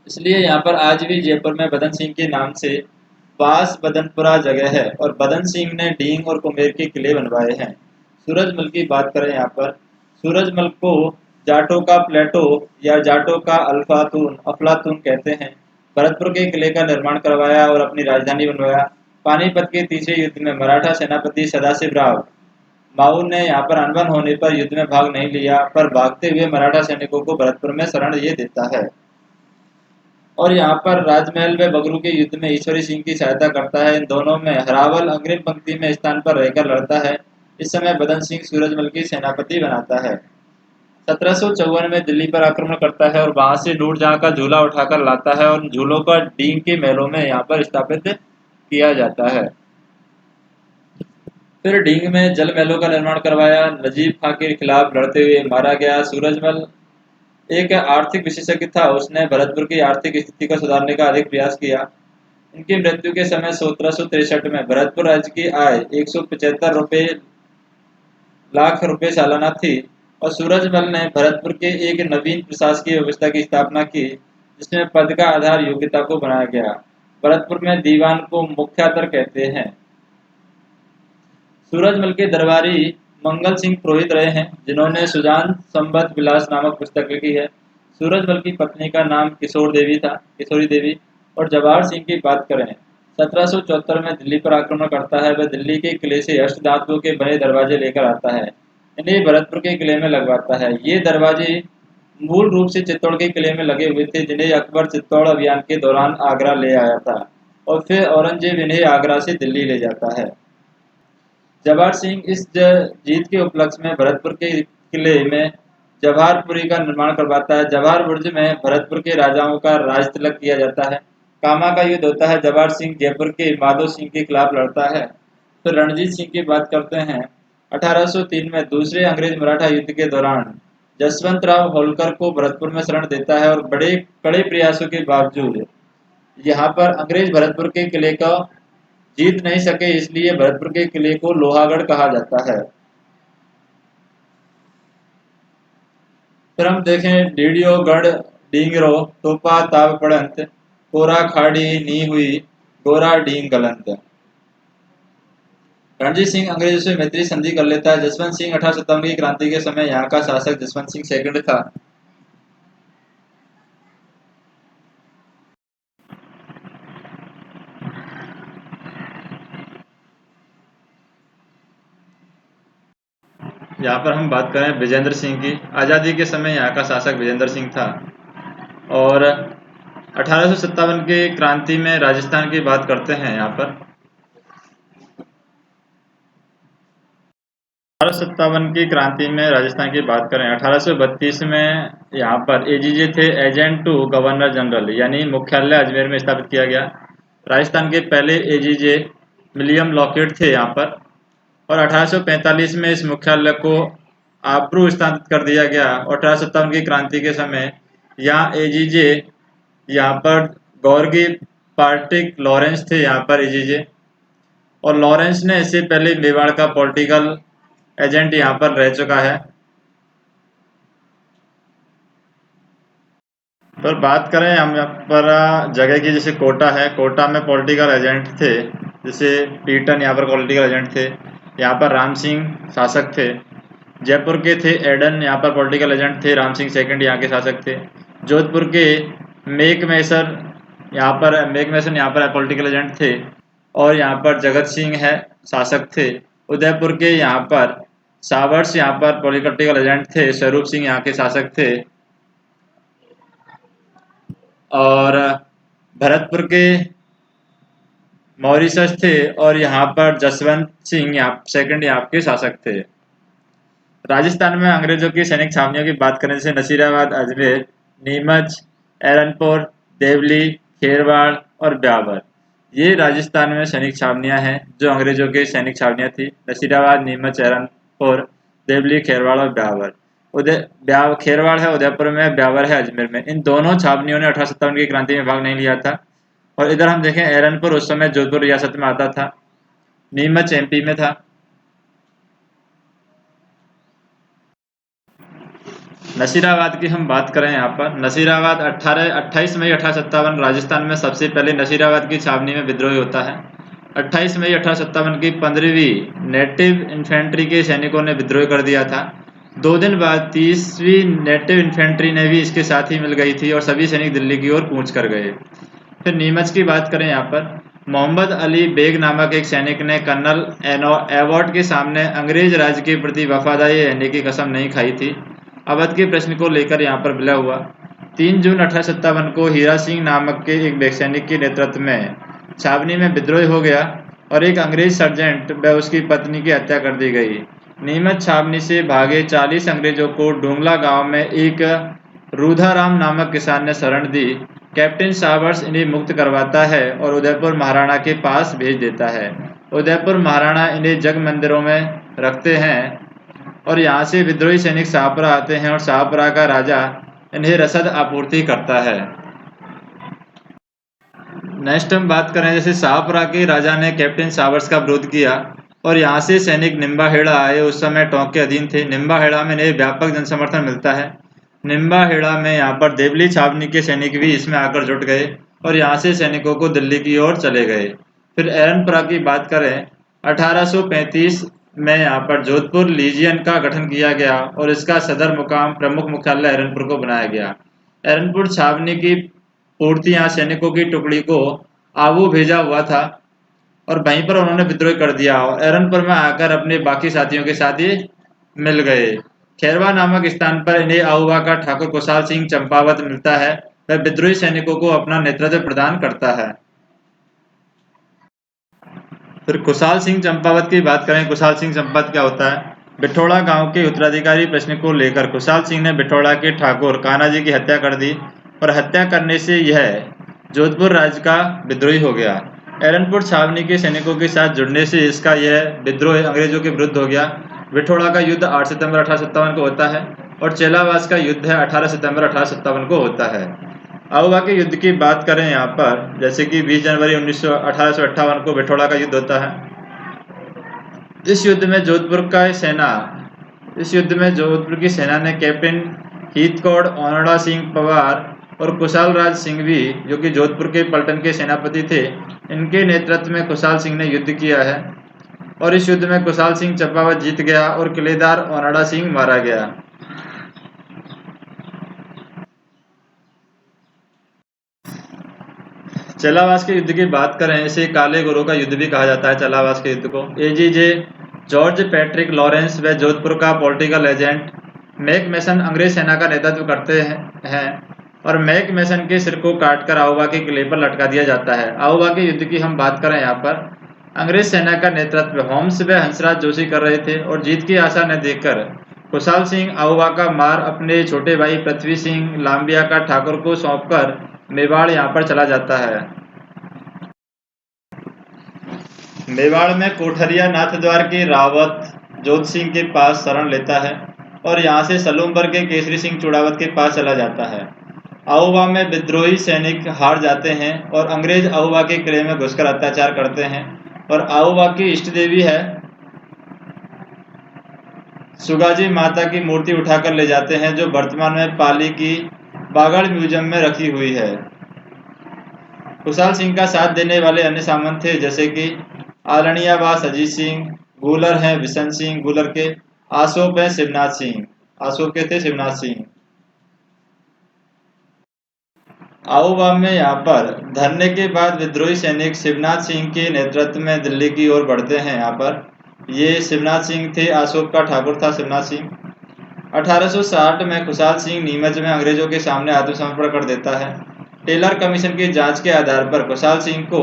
इसलिए यहाँ पर आज भी जयपुर में बदन सिंह के नाम से पास बदनपुरा जगह है और बदन सिंह ने डींग और कुमेर के किले बनवाए हैं। सूरजमल की बात करें यहाँ पर, सूरजमल को जाटों का प्लेटो या जाटों का अफलातून कहते हैं, भरतपुर के किले का निर्माण करवाया और अपनी राजधानी बनवाया। पानीपत के तीसरे युद्ध में मराठा सेनापति सदाशिवराव माऊ ने यहाँ पर अनबन होने पर युद्ध में भाग नहीं लिया, पर भागते हुए मराठा सैनिकों को भरतपुर में शरण ये देता है और यहाँ पर राजमहल में बगरू के युद्ध में ईश्वरी सिंह की सहायता करता है। इन दोनों में हरावल अग्रिम पंक्ति में स्थान पर रहकर लड़ता है। इस समय बदन सिंह सूरजमल की सेनापति बनाता है। 1754 में दिल्ली पर आक्रमण करता है और वहां से नूरजहां का झूला उठाकर लाता है और झूलों को डींग के महलों में यहाँ पर स्थापित किया जाता है। फिर डींग में जल महलों का निर्माण करवाया। नजीब खां के खिलाफ लड़ते हुए मारा गया। सूरजमल एक आर्थिक विशेषज्ञ था, उसने भरतपुर की आर्थिक स्थिति को सुधारने का अधिक प्रयास किया। उनकी मृत्यु के समय 1763 में भरतपुर राज्य की आय 175 लाख रुपए सालाना थी और सूरजमल ने भरतपुर के एक नवीन प्रशासकीय व्यवस्था की स्थापना की, जिसमें पद का आधार योग्यता को बनाया गया। भरतपुर में दीवान को मुख्यातर कहते हैं। सूरजमल के दरबारी मंगल सिंह पुरोहित रहे हैं, जिन्होंने सुजान संबत विलास नामक पुस्तक लिखी है। सूरजमल की पत्नी का नाम किशोरी देवी। और जवाहर सिंह की बात करें, 1774 में दिल्ली पर आक्रमण करता है। वह दिल्ली के किले से अष्टधातुओं के बने दरवाजे लेकर आता है, इन्हें भरतपुर के किले में लगवाता है। ये दरवाजे मूल रूप से चित्तौड़ के किले में लगे हुए थे, जिन्हें अकबर चित्तौड़ अभियान के दौरान आगरा ले आया था और फिर औरंगजेब इन्हें आगरा से दिल्ली ले जाता है। जवाहर सिंह इस जीत के उपलक्ष्य में भरतपुर के किले में जवाहरपुरी का निर्माण करवाता है। जवाहर बुर्ज में भरतपुर के राजाओं का राज तिलक किया जाता है। कामा का युद्ध होता है। जवाहर सिंह जयपुर के माधो सिंह के खिलाफ लड़ता है। तो रणजीत सिंह की बात करते हैं। 1803 में दूसरे अंग्रेज मराठा युद्ध के दौरान जसवंत राव होलकर को भरतपुर में शरण देता है और बड़े कड़े प्रयासों के बावजूद यहाँ पर अंग्रेज भरतपुर के किले को जीत नहीं सके, इसलिए भरतपुर के किले को लोहागढ़ कहा जाता है। फिर हम देखें डीडियो गढ़ डींगरो टोपा ताव पड़ंत कोरा खाड़ी नी हुई गोरा डींग गलंत। रणजीत सिंह अंग्रेजों से मैत्री संधि कर लेता है। जसवंत सिंह 1857 की क्रांति के समय यहाँ का शासक जसवंत सिंह सेकंड था। यहाँ पर हम बात करें विजेंद्र सिंह की। आज़ादी के समय यहाँ का शासक विजेंद्र सिंह था और 1857 की क्रांति में राजस्थान की बात करते हैं। यहाँ पर 1857 की क्रांति में राजस्थान की बात करें, 1832 में यहाँ पर एजीजे थे, एजेंट टू गवर्नर जनरल, यानी मुख्यालय अजमेर में स्थापित किया गया। राजस्थान के पहले एजीजे विलियम लॉकेट थे यहाँ पर और 1845 में इस मुख्यालय को आबरू स्थानांतरित कर दिया गया और 1857 की क्रांति के समय यहाँ एजीजे यहाँ पर गौरगी पार्टिक लॉरेंस थे यहाँ पर एजीजे, और लॉरेंस ने इससे पहले मेवाड़ का पॉलिटिकल एजेंट यहाँ पर रह चुका है। पर बात करें हम यहाँ पर जगह की, जैसे कोटा है, कोटा में पॉलिटिकल एजेंट थे, जैसे पीटन यहाँ पर पॉलिटिकल एजेंट थे। यहाँ पर राम सिंह शासक थे। जयपुर के थे एडन यहाँ पर पॉलिटिकल एजेंट थे, राम सिंह सेकंड यहाँ के शासक थे। जोधपुर के मेकमेसन यहाँ पर पॉलिटिकल एजेंट थे और यहाँ पर जगत सिंह है शासक थे। उदयपुर के यहाँ पर सावर्स यहाँ पर पॉलिटिकल एजेंट थे, स्वरूप सिंह यहाँ के शासक थे। और भरतपुर के मॉरिशस थे और यहाँ पर जसवंत सिंह सेकंड यहाँ के शासक थे। राजस्थान में अंग्रेजों की सैनिक छावनियों की बात करें, जैसे नसीराबाद, अजमेर, नीमच, एरनपुर, देवली, खेरवाड़ और ब्यावर, ये राजस्थान में सैनिक छावनियां हैं जो अंग्रेजों की सैनिक छावनियां थी। नसीराबाद, नीमच, एरनपुर, देवली, खेरवाड़ और ब्यावर। खेरवाड़ है उदयपुर में, ब्यावर है अजमेर में। इन दोनों छावनियों ने 1857 की क्रांति में भाग नहीं लिया था। और इधर हम देखें एरनपुर उस समय जोधपुर रियासत में आता था, नीमच एमपी में था। नसीराबाद की हम बात करें, यहाँ पर नसीराबाद 28 मई 1857 राजस्थान में सबसे पहले नसीराबाद की छावनी में विद्रोह होता है। 28 मई 1857 की 15वीं नेटिव इन्फेंट्री के सैनिकों ने विद्रोह कर दिया था। 2 दिन बाद 30वीं नेटिव इन्फेंट्री ने भी इसके साथ ही मिल गई थी और सभी सैनिक दिल्ली की ओर कूच कर गए। फिर नीमच की बात करें यहाँ पर, मोहम्मद अली बेग नामक एक सैनिक ने कर्नल एवॉर्ड के सामने अंग्रेज राज के प्रति वफादारी रहने की कसम नहीं खाई थी। अवध के प्रश्न को लेकर यहाँ पर विलय हुआ। 3 जून 1857 को हीरा सिंह नामक के एक सैनिक के नेतृत्व में छावनी में विद्रोह हो गया और एक अंग्रेज सर्जेंट व उसकी पत्नी की हत्या कर दी गई। नीमच छावनी से भागे 40 अंग्रेजों को डोंगला गांव में एक रूधाराम नामक किसान ने शरण दी। कैप्टन सावर्स इन्हें मुक्त करवाता है और उदयपुर महाराणा के पास भेज देता है। उदयपुर महाराणा इन्हें जग मंदिरों में रखते हैं और यहाँ से विद्रोही सैनिक शाहपुरा आते हैं और शाहपुरा का राजा इन्हें रसद आपूर्ति करता है। नेक्स्ट हम बात करें, जैसे शाहपुरा के राजा ने कैप्टन सावर्स का विरोध किया और यहाँ से सैनिक निम्बाहेड़ा आए। उस समय टोंक के अधीन थे। निम्बाहेड़ा में इन्हें व्यापक जनसमर्थन मिलता है। निम्बाहेड़ा में यहाँ पर देवली छावनी के सैनिक भी इसमें आकर जुट गए और यहाँ से सैनिकों को दिल्ली की ओर चले गए। फिर एरनपुरा की बात करें, 1835 में यहाँ पर जोधपुर लीजियन का गठन किया गया और इसका सदर मुकाम प्रमुख मुख्यालय एरनपुर को बनाया गया। एरनपुर छावनी की पूर्ति यहाँ सैनिकों की टुकड़ी को आबू भेजा हुआ था और वहीं पर उन्होंने विद्रोह कर दिया और एरनपुर में आकर अपने बाकी साथियों के साथ ही मिल गए। खैरवा नामक स्थान पर इन्हें आहुआ का ठाकुर कुशाल सिंह चंपावत मिलता है। वह विद्रोही सैनिकों को अपना नेतृत्व प्रदान करता है। फिर कुशाल सिंह चंपावत की बात करें, कुशाल सिंह चंपावत क्या होता है? बिठौड़ा गांव के उत्तराधिकारी प्रश्न को लेकर कुशाल सिंह ने बिठौड़ा के ठाकुर कान्हाजी की हत्या कर दी और हत्या करने से यह जोधपुर राज्य का विद्रोही हो गया। एरनपुर छावनी के सैनिकों के साथ जुड़ने से इसका यह विद्रोह अंग्रेजों के विरुद्ध हो गया। बिठौड़ा का युद्ध 8 सितंबर 1857 को होता है और चेलावास का युद्ध है 18 सितंबर 1857 को होता है। आहुआ के युद्ध की बात करें यहाँ पर, जैसे कि 20 जनवरी 1858 को बिठौड़ा का युद्ध होता है। इस युद्ध में जोधपुर की सेना ने कैप्टन हीथकॉड, ओनड़ा सिंह पवार और कुशाल राज सिंह भी, जो कि जोधपुर के पलटन के सेनापति थे, इनके नेतृत्व में कुशाल सिंह ने युद्ध किया है और इस युद्ध में कुशाल सिंह चंपावत जीत गया और किलेदार ओनड़ा सिंह मारा गया। चेलावास के युद्ध की बात करें, इसे काले गुरु का युद्ध भी कहा जाता है। चेलावास के युद्ध को एजीजे जॉर्ज पैट्रिक लॉरेंस व जोधपुर का पॉलिटिकल एजेंट मैक मैसन अंग्रेज सेना का नेतृत्व करते हैं और मैक मैसन के सिर को काटकर आहुआ के किले पर लटका दिया जाता है। आहुआ के युद्ध की हम बात करें, यहाँ पर अंग्रेज सेना का नेतृत्व होम्स व हंसराज जोशी कर रहे थे और जीत की आशा न देखकर कुशाल सिंह आहुआ का मार अपने छोटे भाई पृथ्वी सिंह लांबिया का ठाकुर को सौंपकर मेवाड़ यहाँ पर चला जाता है। मेवाड़ में कोठरिया नाथद्वार के रावत जोध सिंह के पास शरण लेता है और यहाँ से सलूमबर के केसरी सिंह चूड़ावत के पास चला जाता है। आहुआ में विद्रोही सैनिक हार जाते हैं और अंग्रेज आहुआ के किले में घुसकर अत्याचार करते हैं और आहुआ की इष्ट देवी है सुगाजी माता की मूर्ति उठाकर ले जाते हैं, जो वर्तमान में पाली की बागड़ म्यूजियम में रखी हुई है। कुशाल सिंह का साथ देने वाले अन्य सामंत थे, जैसे कि आलनियावास अजीत सिंह, गूलर हैं बिशन सिंह गूलर के, आसोप है शिवनाथ सिंह, आसोप के थे शिवनाथ सिंह। आहुआ में यहाँ पर धरने के बाद विद्रोही सैनिक शिवनाथ सिंह के नेतृत्व में दिल्ली की ओर बढ़ते हैं। यहाँ पर ये शिवनाथ सिंह थे, आसोप का ठाकुर था शिवनाथ सिंह। 1860 में खुशाल सिंह नीमच में अंग्रेजों के सामने आत्मसमर्पण कर देता है। टेलर कमीशन की जांच के आधार पर खुशाल सिंह को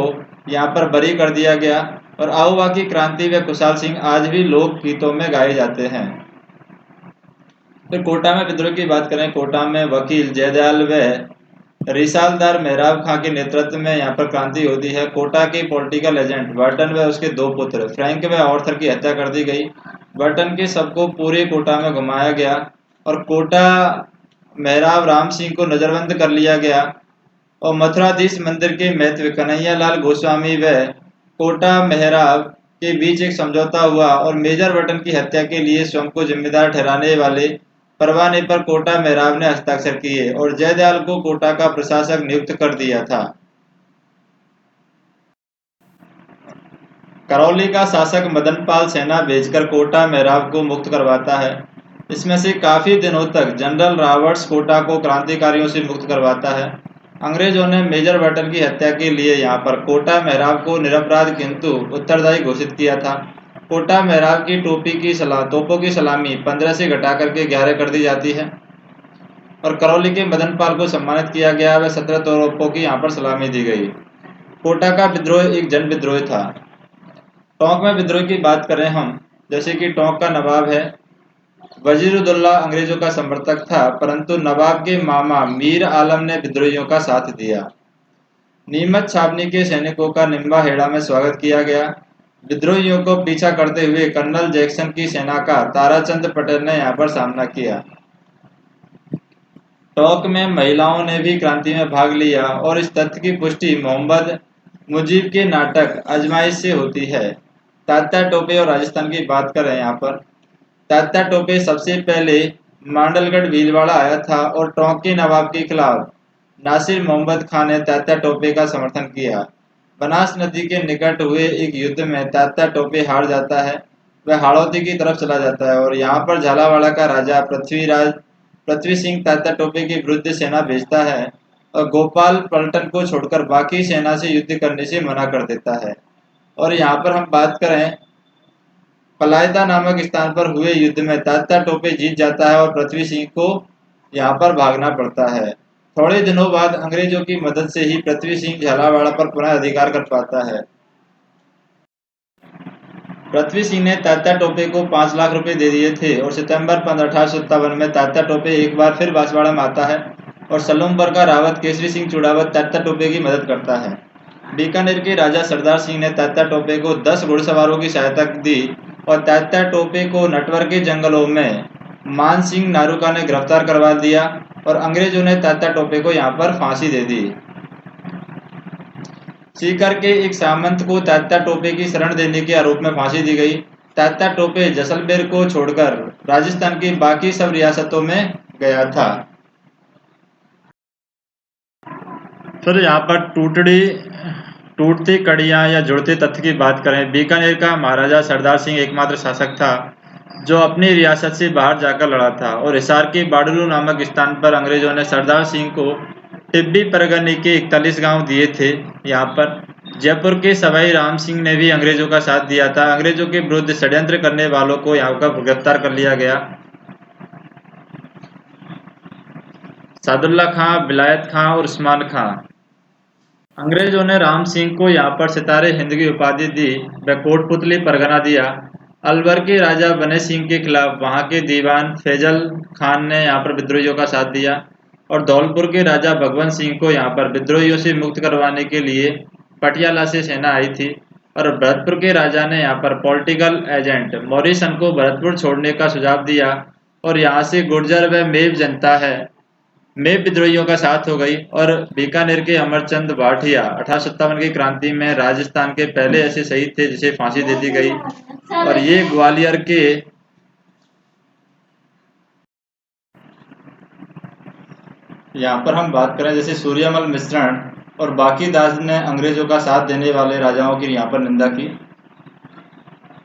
यहाँ पर बरी कर दिया गया और आहुआ की क्रांति व खुशाल सिंह आज भी लोक गीतों में गाए जाते हैं। फिर कोटा में विद्रोह की बात करें, कोटा में वकील जयदयाल व रिसालदार मेहराब खां के नेतृत्व में यहाँ पर क्रांति होती है। कोटा के पॉलिटिकल एजेंट बर्टन व उसके 2 पुत्र फ्रैंक व ऑर्थर की हत्या कर दी गई। बर्टन के सबको पूरे कोटा में घुमाया गया और कोटा मेहराब राम सिंह को नजरबंद कर लिया गया और मथुराधीश मंदिर के महत्व कन्हैया लाल गोस्वामी व कोटा मेहराब के बीच एक समझौता हुआ और मेजर बर्टन की हत्या के लिए स्वयं को जिम्मेदार ठहराने वाले परवाने पर कोटा मेहराब ने हस्ताक्षर किए और जयदयाल को कोटा का प्रशासक नियुक्त कर दिया था। करौली का शासक मदनपाल सेना भेजकर कोटा मेहराब को मुक्त करवाता है। इसमें से काफ़ी दिनों तक जनरल रॉबर्ट्स कोटा को क्रांतिकारियों से मुक्त करवाता है। अंग्रेजों ने मेजर बटन की हत्या के लिए यहाँ पर कोटा मेहराब को निरपराध किंतु उत्तरदायी घोषित किया था। कोटा मेहराब की तोपों की सलामी 15 से घटा करके 11 कर दी जाती है और करौली के मदन पाल को सम्मानित किया गया। वह 17 तोपों की यहाँ पर सलामी दी गई। कोटा का विद्रोह एक जन विद्रोह था। टोंक में विद्रोह की बात करें हम, जैसे कि टोंक का नवाब है, वजीरुद्दौला अंग्रेजों का समर्थक था, परंतु नवाब के मामा मीर आलम ने विद्रोहियों का साथ दिया। नीमच छावनी के सैनिकों का निम्बा हेड़ा में स्वागत किया गया। विद्रोहियों को पीछा करते हुए कर्नल जैक्सन की सेना का ताराचंद पटेल ने यहाँ पर सामना किया। टोंक में महिलाओं ने भी क्रांति में भाग लिया और इस तथ्य की पुष्टि मोहम्मद मुजीब के नाटक आजमाइश से होती है। तात्या टोपे और राजस्थान की बात करें यहाँ पर, तात्या टोपे सबसे पहले मांडलगढ़ भीलवाड़ा आया था और टोंक के नवाब के खिलाफ नासिर मोहम्मद खान ने तात्या टोपे का समर्थन किया। बनास नदी के निकट हुए एक युद्ध में तात्या टोपे हार जाता है। वह हाड़ौती की तरफ चला जाता है और यहाँ पर झालावाड़ा का राजा पृथ्वी सिंह तात्या टोपे के विरुद्ध सेना भेजता है और गोपाल पलटन को छोड़कर बाकी सेना से युद्ध करने से मना कर देता है। और यहाँ पर हम बात करें, पलायदा नामक स्थान पर हुए युद्ध में तात्या टोपे जीत जाता है और पृथ्वी सिंह को यहाँ पर भागना पड़ता है। थोड़े दिनों बाद अंग्रेजों की मदद से ही पृथ्वी सिंह झालावाड़ा पर पुनः अधिकार कर पाता है। पृथ्वी सिंह ने तात्या टोपे को 5 लाख रुपए दे दिए थे और सितंबर 1857 में तात्या टोपे एक बार फिर बांसवाड़ा में आता है और सलूमपुर का रावत केसरी सिंह चुड़ावत तात्या टोपे की मदद करता है। बीकानेर के राजा सरदार सिंह ने तात्या टोपे को 10 घुड़सवारों की सहायता दी और तात्या टोपे को नटवर के जंगलों में मान सिंह नारूका ने गिरफ्तार करवा दिया और अंग्रेजों ने तात्या टोपे को यहाँ पर फांसी दे दी। सीकर के एक सामंत को तात्या टोपे की शरण देने के आरोप में फांसी दी गई। तात्या टोपे जैसलमेर को छोड़कर राजस्थान की बाकी सब रियासतों में गया था। फिर यहाँ पर टूटती कड़ियाँ या जुड़ते तथ्य की बात करें, बीकानेर का महाराजा सरदार सिंह एकमात्र शासक था जो अपनी रियासत से बाहर जाकर लड़ा था और हिसार के बाडलू नामक स्थान पर अंग्रेजों ने सरदार सिंह को टिब्बी परगने के 41 गांव दिए थे। यहाँ पर जयपुर के सवाई राम सिंह ने भी अंग्रेजों का साथ दिया था। अंग्रेजों के विरुद्ध षड्यंत्र करने वालों को यहाँ का गिरफ्तार कर लिया गया। सादुल्ला खां, विलायत खां और उस्मान खां। अंग्रेजों ने राम सिंह को यहाँ पर सितारे हिंद की उपाधि दी व कोटपुतली परगना दिया। अलवर के राजा बने सिंह के खिलाफ वहां के दीवान फैजल खान ने यहाँ पर विद्रोहियों का साथ दिया और धौलपुर के राजा भगवंत सिंह को यहाँ पर विद्रोहियों से मुक्त करवाने के लिए पटियाला से सेना आई थी और भरतपुर के राजा ने यहाँ पर पॉलिटिकल एजेंट मॉरिसन को भरतपुर छोड़ने का सुझाव दिया और यहाँ से गुर्जर व मेव जनता है में विद्रोहियों का साथ हो गई। और बीकानेर के अमरचंद भाटिया 1857 की क्रांति में राजस्थान के पहले ऐसे शहीद थे जिसे फांसी दे दी गई और ये ग्वालियर के यहाँ पर हम बात करें जैसे सूर्यमल मिश्रण और बाकी दास ने अंग्रेजों का साथ देने वाले राजाओं की यहाँ पर निंदा की।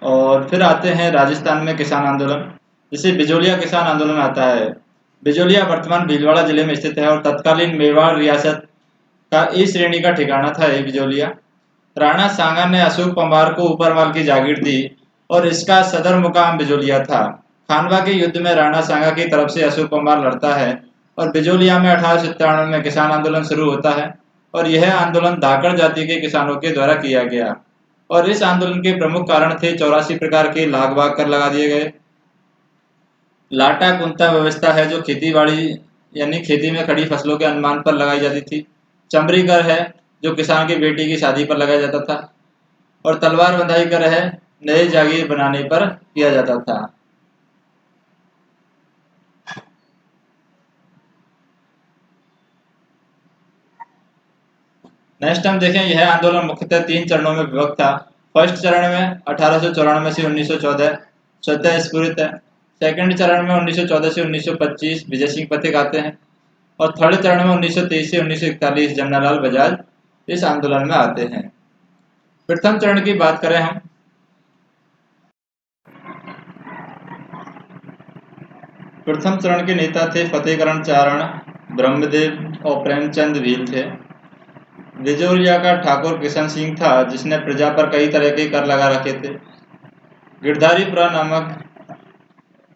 और फिर आते हैं राजस्थान में किसान आंदोलन, जिसे बिजोलिया किसान आंदोलन आता है। बिजोलिया वर्तमान भीलवाड़ा जिले में स्थित है और तत्कालीन मेवाड़ रियासत का ई श्रेणी का ठिकाना था ये बिजोलिया। राणा सांगा ने अशोक पंवार को ऊपरवाल की जागीर दी और इसका सदर मुकाम बिजोलिया था। खानवा के युद्ध में राणा सांगा की तरफ से अशोक पंवार लड़ता है और बिजोलिया में 1897 में किसान आंदोलन शुरू होता है और यह आंदोलन धाकड़ जाति के किसानों के द्वारा किया गया और इस आंदोलन के प्रमुख कारण थे 84 प्रकार के लागबाग कर लगा दिए गए। लाटा कुंता व्यवस्था है जो खेतीबाड़ी यानी खेती में खड़ी फसलों के अनुमान पर लगाई जाती थी। चमड़ी कर है जो किसान की बेटी की शादी पर लगाया जाता था और तलवार बंधाई कर है नए जागीर बनाने पर किया जाता था। नेक्स्ट हम देखें, यह आंदोलन मुख्यतः 3 चरणों में विभक्त था। फर्स्ट चरण में 1894 से 1914 स्वतः स्फूर्त है। सेकंड चरण में 1914 से 1925 विजय सिंह पथिक आते हैं और थर्ड चरण में 1923 से 1941 जमनालाल बजाज इस आंदोलन में आते हैं। प्रथम चरण की बात करें हम, प्रथम चरण के नेता थे फतेहकरण चारण, ब्रह्मदेव और प्रेमचंद भील थे। बिजोरिया का ठाकुर किशन सिंह था, जिसने प्रजा पर कई तरह के कर लगा रखे थे। गिरधारीपुरा नामक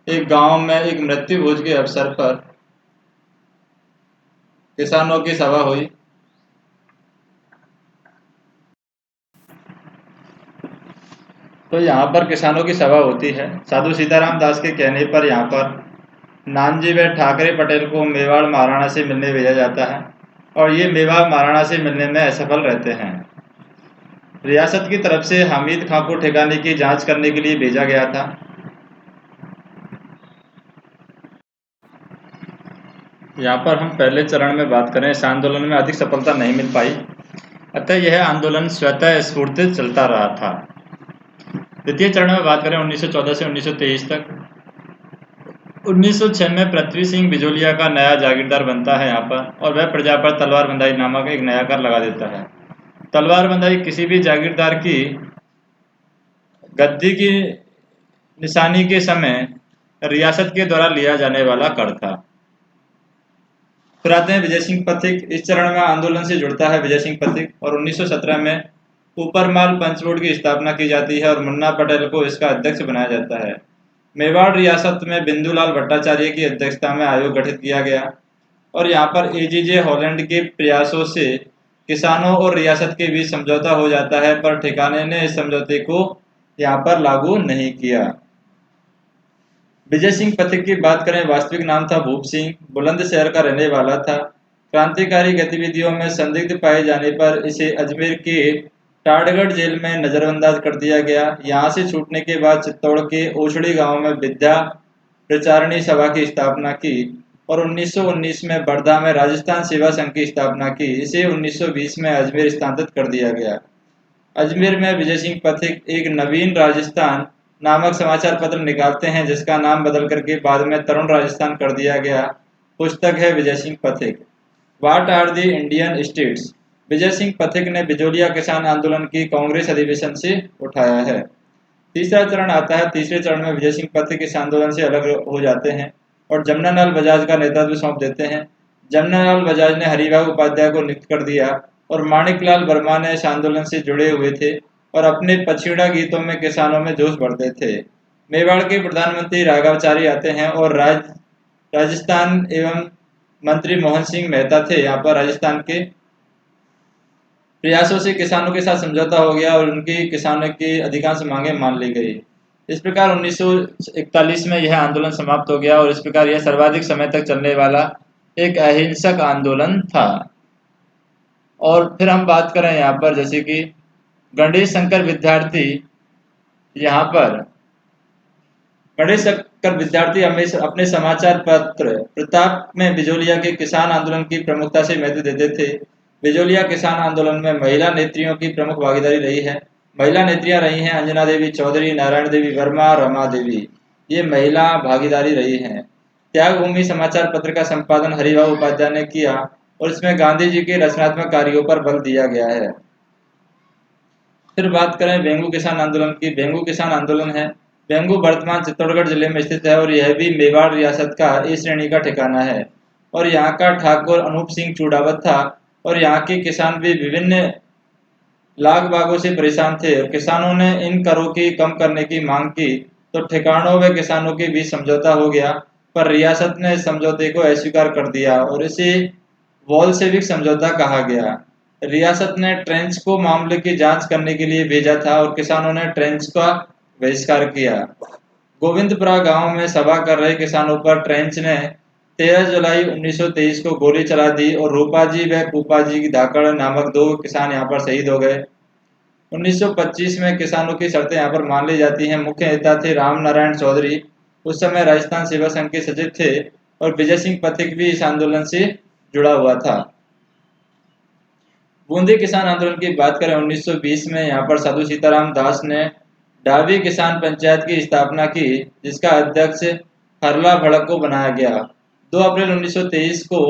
एक गांव में एक मृत्यु भोज के अवसर पर किसानों की सभा हुई। तो यहाँ पर किसानों की सभा होती है। साधु सीताराम दास के कहने पर यहाँ पर नानजी व ठाकरे पटेल को मेवाड़ महाराणा से मिलने भेजा जाता है और ये मेवाड़ महाराणा से मिलने में असफल रहते हैं। रियासत की तरफ से हामिद खां को ठिकाने की जांच करने के लिए भेजा गया था। यहाँ पर हम पहले चरण में बात करें, इस आंदोलन में अधिक सफलता नहीं मिल पाई, अतः यह आंदोलन स्वतः स्फूर्तित चलता रहा था। द्वितीय चरण में बात करें 1914 से 1923 तक। 1906 में पृथ्वी सिंह बिजोलिया का नया जागीरदार बनता है यहाँ पर, और वह प्रजा पर तलवार बंधाई नामक एक नया कर लगा देता है। तलवार बंधाई किसी भी जागीरदार की गद्दी की निशानी के समय रियासत के द्वारा लिया जाने वाला कर था। फिर आते हैं विजय सिंह पथिक। इस चरण में आंदोलन से जुड़ता है विजय सिंह पथिक और 1917 में ऊपरमाल पंच बोर्ड की स्थापना की जाती है और मुन्ना पटेल को इसका अध्यक्ष बनाया जाता है। मेवाड़ रियासत में बिंदुलाल भट्टाचार्य की अध्यक्षता में आयोग गठित किया गया और यहाँ पर एजीजे हॉलैंड के प्रयासों से किसानों और रियासत के बीच समझौता हो जाता है, पर ठिकाने ने इस समझौते को यहाँ पर लागू नहीं किया। विजय सिंह पथिक की बात करें, वास्तविक नाम था भूप सिंह, बुलंदशहर का रहने वाला था। क्रांतिकारी गतिविधियों में संदिग्ध पाए जाने पर इसे अजमेर के टाड़गढ़ जेल में नजरअंदाज कर दिया गया। यहाँ से छूटने के बाद चित्तौड़ के ओछड़ी गांव में विद्या प्रचारणी सभा की स्थापना की और 1919 में बड़दा में राजस्थान सेवा संघ की स्थापना की। इसे 1920 में अजमेर स्थानांतरित कर दिया गया। अजमेर में विजय सिंह पथिक एक नवीन राजस्थान नामक समाचार पत्र निकालते हैं, जिसका नाम बदल करके बाद में तरुण राजस्थान कर दिया गया। पुस्तक है Vijay Singh Pathik, what are the Indian states. Vijay Singh Pathik ने बिजोलिया किसान आंदोलन की कांग्रेस अधिवेशन से उठाया है। तीसरा चरण आता है। तीसरे चरण में विजय सिंह पथिक इस आंदोलन से अलग हो जाते हैं और जमनालाल बजाज का नेतृत्व सौंप देते हैं। जमनालाल बजाज ने हरिभाऊ उपाध्याय को नियुक्त कर दिया और माणिकलाल वर्मा ने इस आंदोलन से जुड़े हुए थे और अपने पछीड़ा गीतों में किसानों में जोश भरते थे। मेवाड़ के प्रधानमंत्री राघवाचारी आते हैं और राजस्थान एवं मंत्री मोहन सिंह मेहता थे। यहाँ पर राजस्थान के प्रयासों से किसानों के साथ समझौता हो गया और उनकी किसानों की अधिकांश मांगें मान ली गई। इस प्रकार 1941 में यह आंदोलन समाप्त हो गया और इस प्रकार यह सर्वाधिक समय तक चलने वाला एक अहिंसक आंदोलन था। और फिर हम बात करें यहाँ पर, जैसे कि गणेश शंकर विद्यार्थी, यहाँ पर गणेश शंकर विद्यार्थी हमेशा अपने समाचार पत्र प्रताप में बिजोलिया के किसान आंदोलन की प्रमुखता से महत्व देते थे। बिजोलिया किसान आंदोलन में महिला नेत्रियों की प्रमुख भागीदारी रही है। महिला नेत्रियां रही हैं अंजना देवी चौधरी, नारायण देवी वर्मा, रमा देवी, ये महिला भागीदारी रही हैं। त्यागभूमि समाचार पत्र का संपादन हरिभाऊ उपाध्याय ने किया और इसमें गांधी जी के रचनात्मक कार्यों पर बल दिया गया है। फिर बात करें बेंगू किसान आंदोलन की। बेंगू किसान आंदोलन है, बेंगू वर्तमान चित्तौड़गढ़ जिले में स्थित है और यह भी मेवाड़ रियासत का ए श्रेणी का ठिकाना है और यहाँ का ठाकुर अनूप सिंह चूड़ावत था और यहाँ के किसान भी विभिन्न लाग बागों से परेशान थे। किसानों ने इन करों की कम करने की मांग की तो ठिकानों व किसानों के बीच समझौता हो गया, पर रियासत ने इस समझौते को अस्वीकार कर दिया और इसे वॉलशेविक समझौता कहा गया। रियासत ने ट्रेंच को मामले की जांच करने के लिए भेजा था और किसानों ने ट्रेंच का बहिष्कार किया। गोविंदपुरा गांव में सभा कर रहे किसानों पर ट्रेंच ने 13 जुलाई 1923 को गोली चला दी और रूपाजी व पूपाजी धाकड़ नामक 2 किसान यहाँ पर शहीद हो गए। 1925 में किसानों की शर्तें यहाँ पर मान ली जाती हैं। मुख्य नेता थे राम नारायण चौधरी, उस समय राजस्थान सेवा संघ के सचिव थे और विजय सिंह पथिक भी इस आंदोलन से जुड़ा हुआ था। बूंदी किसान आंदोलन की बात करें 1920 में यहाँ पर साधु सीताराम दास ने डाबी किसान पंचायत की स्थापना की, जिसका अध्यक्ष हरला भड़क को बनाया गया। 2 अप्रैल 1923 को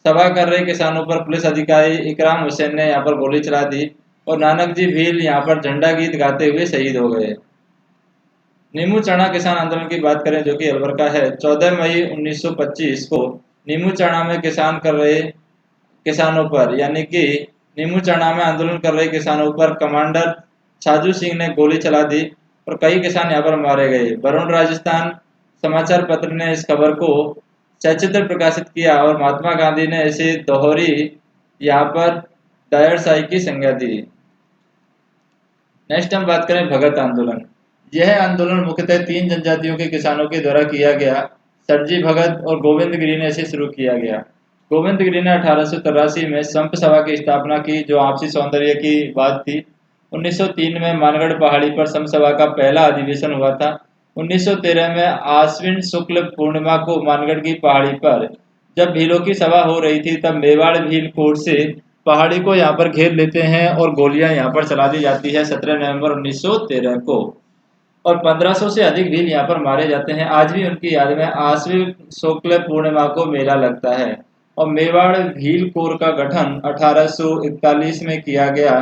सभा कर रहे किसानों पर पुलिस अधिकारी इकराम हुसैन ने यहाँ पर गोली चला दी और नानक जी भील यहाँ पर झंडा गीत गाते हुए शहीद हो गए। नीमू चना किसान आंदोलन की बात करें जो कि अलवर का है, 14 मई 1925 को नीमू चना में किसान कर रहे किसानों पर यानी कि नीमू चना में आंदोलन कर रहे किसानों पर कमांडर छाजू सिंह ने गोली चला दी और कई किसान यहाँ पर मारे गए। वरुण राजस्थान समाचार पत्र ने इस खबर को सचित्र प्रकाशित किया और महात्मा गांधी ने इसे दोहरी यहाँ पर डायरशाही की संज्ञा दी। नेक्स्ट हम बात करें भगत आंदोलन। यह आंदोलन मुख्यतः तीन जनजातियों के किसानों के द्वारा किया गया। सरजी भगत और गोविंद गिरी ने इसे शुरू किया गया। गोविंद गिरी ने 1883 में संप सभा की स्थापना की जो आपसी सौंदर्य की बात थी। 1903 में मानगढ़ पहाड़ी पर संप सभा का पहला अधिवेशन हुआ था। 1913 में आश्विन शुक्ल पूर्णिमा को मानगढ़ की पहाड़ी पर जब भीलों की सभा हो रही थी तब मेवाड़ भील कोर्ट से पहाड़ी को यहाँ पर घेर लेते हैं और गोलियां यहाँ पर चला दी जाती है 17 नवंबर 1913 को और 1500 से अधिक भील यहाँ पर मारे जाते हैं। आज भी उनकी याद में आश्विन शुक्ल पूर्णिमा को मेला लगता है और मेवाड़ भील कोर का गठन 1841 में किया गया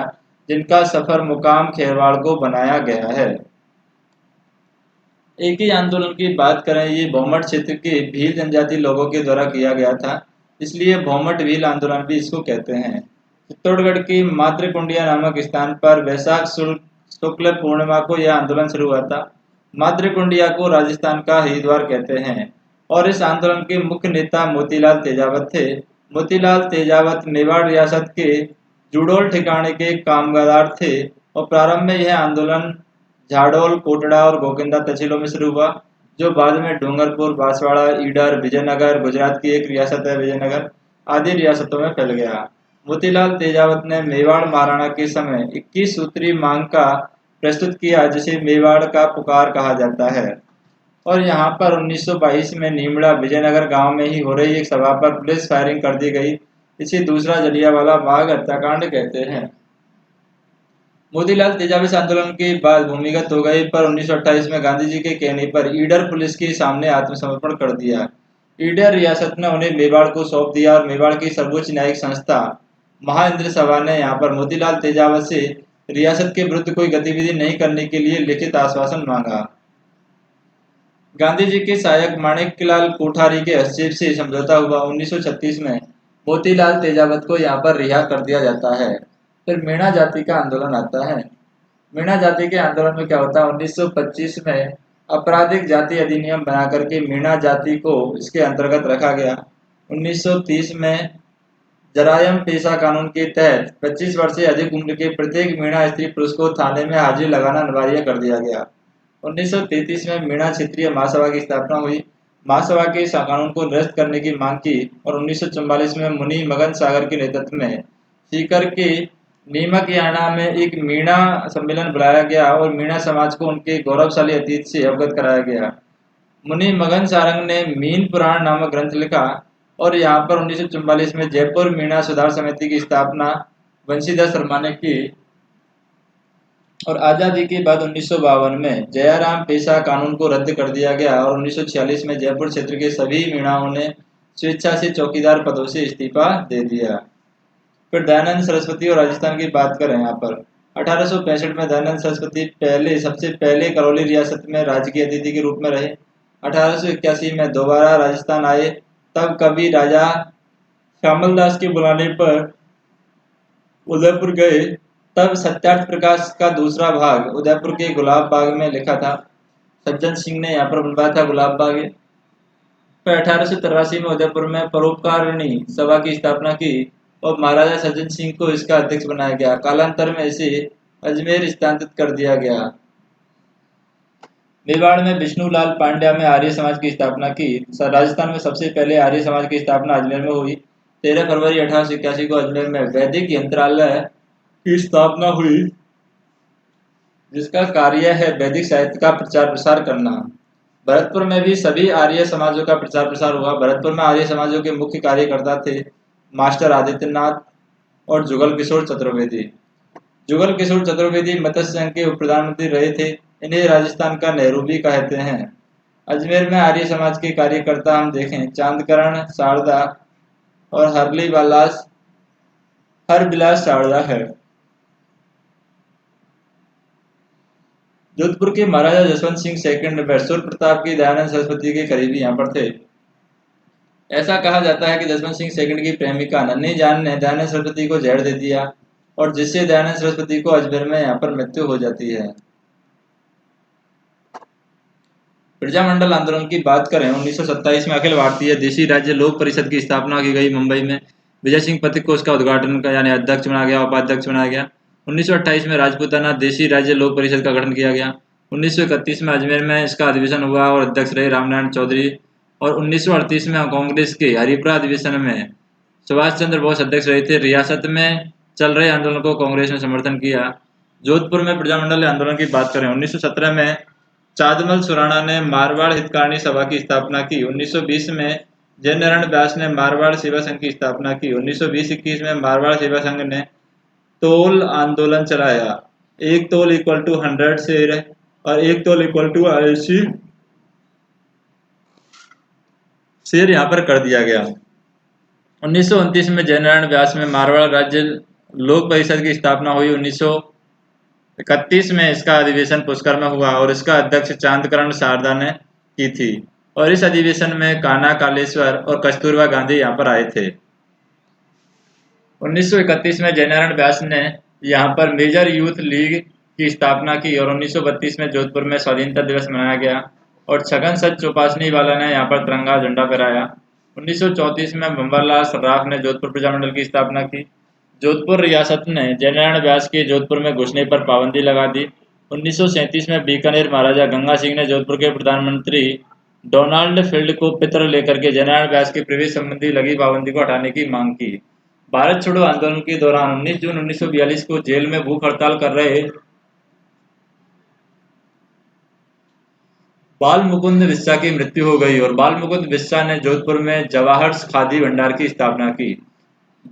जिनका सफर मुकाम खेरवाड़ को बनाया गया है। एक ही आंदोलन की बात करें, ये भौमट क्षेत्र के भील जनजाति लोगों के द्वारा किया गया था, इसलिए भौमट भील आंदोलन भी इसको कहते हैं। चित्तौड़गढ़ की मातृकुंडिया नामक स्थान पर वैशाख शुक्ल पूर्णिमा को यह आंदोलन शुरू हुआ था। मातृकुंडिया को राजस्थान का हरिद्वार कहते हैं और इस आंदोलन के मुख्य नेता मोतीलाल तेजावत थे। मोतीलाल तेजावत मेवाड़ रियासत के जुडोल ठिकाने के कामगार थे और प्रारंभ में यह आंदोलन झाडोल, कोटड़ा और गोकिंदा तहसीलों में शुरू हुआ जो बाद में डूंगरपुर, बांसवाड़ा, ईडर, विजयनगर, गुजरात की एक रियासत है विजयनगर आदि रियासतों में फैल गया। मोतीलाल तेजावत ने मेवाड़ महाराणा के समय 21 सूत्री मांग का प्रस्तुत किया जिसे मेवाड़ का पुकार कहा जाता है और यहाँ पर 1922 में नीमड़ा विजयनगर गांव में ही हो रही एक सभा पर पुलिस फायरिंग कर दी गई। इसे दूसरा जलियांवाला बाग हत्याकांड कहते हैं। मोतीलाल तेजावत इस आंदोलन के बाद भूमिगत हो गए पर 1928 में गांधी जी के कहने पर ईडर पुलिस के सामने आत्मसमर्पण कर दिया। ईडर रियासत ने उन्हें मेवाड़ को सौंप दिया और मेवाड़ की सर्वोच्च न्यायिक संस्था महाइंद्र सभा ने यहाँ पर मोतीलाल तेजावत से रियासत के विरुद्ध कोई गतिविधि नहीं करने के लिए लिखित आश्वासन मांगा। गांधी जी के सहायक माणिकलाल कोठारी के हस्तक्षेप से समझौता हुआ। 1936 में मोतीलाल तेजावत को यहाँ पर रिहा कर दिया जाता है। फिर मीणा जाति का आंदोलन आता है। मीणा जाति के आंदोलन में क्या होता है, 1925 में आपराधिक जाति अधिनियम बना करके मीणा जाति को इसके अंतर्गत रखा गया। 1930 में जरायम पेशा कानून के तहत 25 वर्ष से अधिक उम्र के प्रत्येक मीणा स्त्री पुरुष को थाने में हाजिर लगाना अनिवार्य कर दिया गया। 1933 में मीणा क्षेत्रीय महासभा की स्थापना हुई। महासभा के इस कानून को निरस्त करने की मांग की और 1944 में मुनि मगन सागर के नेतृत्व में सीकर के नीमकयाना में एक मीणा सम्मेलन बुलाया गया और मीणा समाज को उनके गौरवशाली अतीत से अवगत कराया गया। मुनि मगन सारंग ने मीन पुराण नामक ग्रंथ लिखा और यहाँ पर 1944 में जयपुर मीणा सुधार समिति की स्थापना बंशीधर शर्मा ने की और आज़ादी के बाद 1952 में जयाराम पेशा कानून को रद्द कर दिया गया और 1946 में जयपुर क्षेत्र के सभी मीणाओं ने स्वेच्छा से चौकीदार पदों से इस्तीफा दे दिया। फिर दयानंद सरस्वती और राजस्थान की बात करें, यहाँ पर 1865 में दयानंद सरस्वती सबसे पहले करौली रियासत में राजकीय अतिथि के रूप में रहे। 1881 में दोबारा राजस्थान आए, तब कभी राजा श्यामल दास के बुलाने पर उदयपुर गए। तब सत्यार्थ प्रकाश का दूसरा भाग उदयपुर के गुलाब बाग में लिखा था। सज्जन सिंह ने यहाँ पर बनवाया था गुलाब बाग। फिर 1883 में उदयपुर में परोपकारिणी सभा की स्थापना की और महाराजा सज्जन सिंह को इसका अध्यक्ष बनाया गया। कालांतर में इसे अजमेर स्थानांतरित कर दिया गया। मेवाड़ में विष्णुलाल पांड्या में आर्य समाज की स्थापना की। राजस्थान में सबसे पहले आर्य समाज की स्थापना अजमेर में हुई। 13 फरवरी 1881 को अजमेर में वैदिक यंत्रालय की स्थापना हुई जिसका कार्य है वैदिक साहित्य का प्रचार प्रसार करना। भरतपुर में भी सभी आर्य समाजों का प्रचार प्रसार हुआ। भरतपुर में आर्य समाजों के मुख्य कार्यकर्ता थे मास्टर आदित्यनाथ और जुगल किशोर चतुर्वेदी। जुगल किशोर चतुर्वेदी मत्स्य संघ के उप प्रधानमंत्री रहे थे। इन्हें राजस्थान का नेहरू भी कहते हैं। अजमेर में आर्य समाज के कार्यकर्ता हम देखें चांदकरण शारदा और हरबिलास शारदा है। जोधपुर के महाराजा जसवंत सिंह सेकंड मैसूर प्रताप की दयानंद सरस्वती के करीबी यहाँ पर थे। ऐसा कहा जाता है कि जसवंत सिंह सेकंड की प्रेमिका नन्ही जान ने दयानंद सरस्वती को जहर दे दिया और जिससे दयानंद सरस्वती को अजमेर में यहाँ पर मृत्यु हो जाती है। प्रजामंडल आंदोलन की बात करें 1927 में अखिल भारतीय देशी राज्य लोक परिषद की स्थापना की गई मुंबई में। विजय सिंह पथिक को उसका उद्घाटन का यानी अध्यक्ष बनाया गया, उपाध्यक्ष बनाया गया। 1928 में राजपूताना देशी राज्य लोक परिषद का गठन किया गया। 1931 में अजमेर में इसका अधिवेशन हुआ और अध्यक्ष रहे रामनारायण चौधरी। और 1938 में कांग्रेस के हरिपुरा अधिवेशन में सुभाष चंद्र बोस अध्यक्ष रहे थे। रियासत में चल रहे आंदोलन को कांग्रेस ने समर्थन किया। जोधपुर में प्रजामंडल आंदोलन की बात करें 1917 में चांदमल सुराणा ने मारवाड़ हितकारिणी सभा की स्थापना की। 1920 में जयनारायण व्यास ने मारवाड़ सेवा संघ की स्थापना की। 1920-21 में मारवाड़ सेवा संघ ने तोल आंदोलन चलाया। एक तोल इक्वल टू 100 शेर और एक तोल इक्वल टू 80 शेर यहाँ पर कर दिया गया। 1929 में जयनारायण व्यास में मारवाड़ राज्य लोक परिषद की स्थापना हुई। 1931 में इसका अधिवेशन पुष्कर में हुआ और इसका अध्यक्ष चांदकरण शारदा ने की थी और इस अधिवेशन में कान्हा कालेश्वर और कस्तूरबा गांधी यहाँ पर आए थे। 1931 में जयनारायण व्यास ने यहाँ पर मेजर यूथ लीग की स्थापना की और 1932 में जोधपुर में स्वाधीनता दिवस मनाया गया और छगन सच चौपासनी वाला ने यहाँ पर तिरंगा झंडा फहराया। 1934 में बंबरलाल सर्राफ ने जोधपुर प्रजामंडल की स्थापना की। जोधपुर रियासत ने जयनारायण व्यास के जोधपुर में घुसने पर पाबंदी लगा दी। 1937 में बीकानेर महाराजा गंगा सिंह ने जोधपुर के प्रधानमंत्री डोनाल्ड फील्ड को पत्र लेकर के जयनारायण व्यास के प्रवेश संबंधी लगी पाबंदी को हटाने की मांग की। भारत छोड़ो आंदोलन के दौरान 19 जून 1942 को जेल में भूख हड़ताल कर रहे बाल मुकुंद बिस्सा की मृत्यु हो गई और बाल मुकुंद बिस्सा ने जोधपुर में जवाहर खादी भंडार की स्थापना की।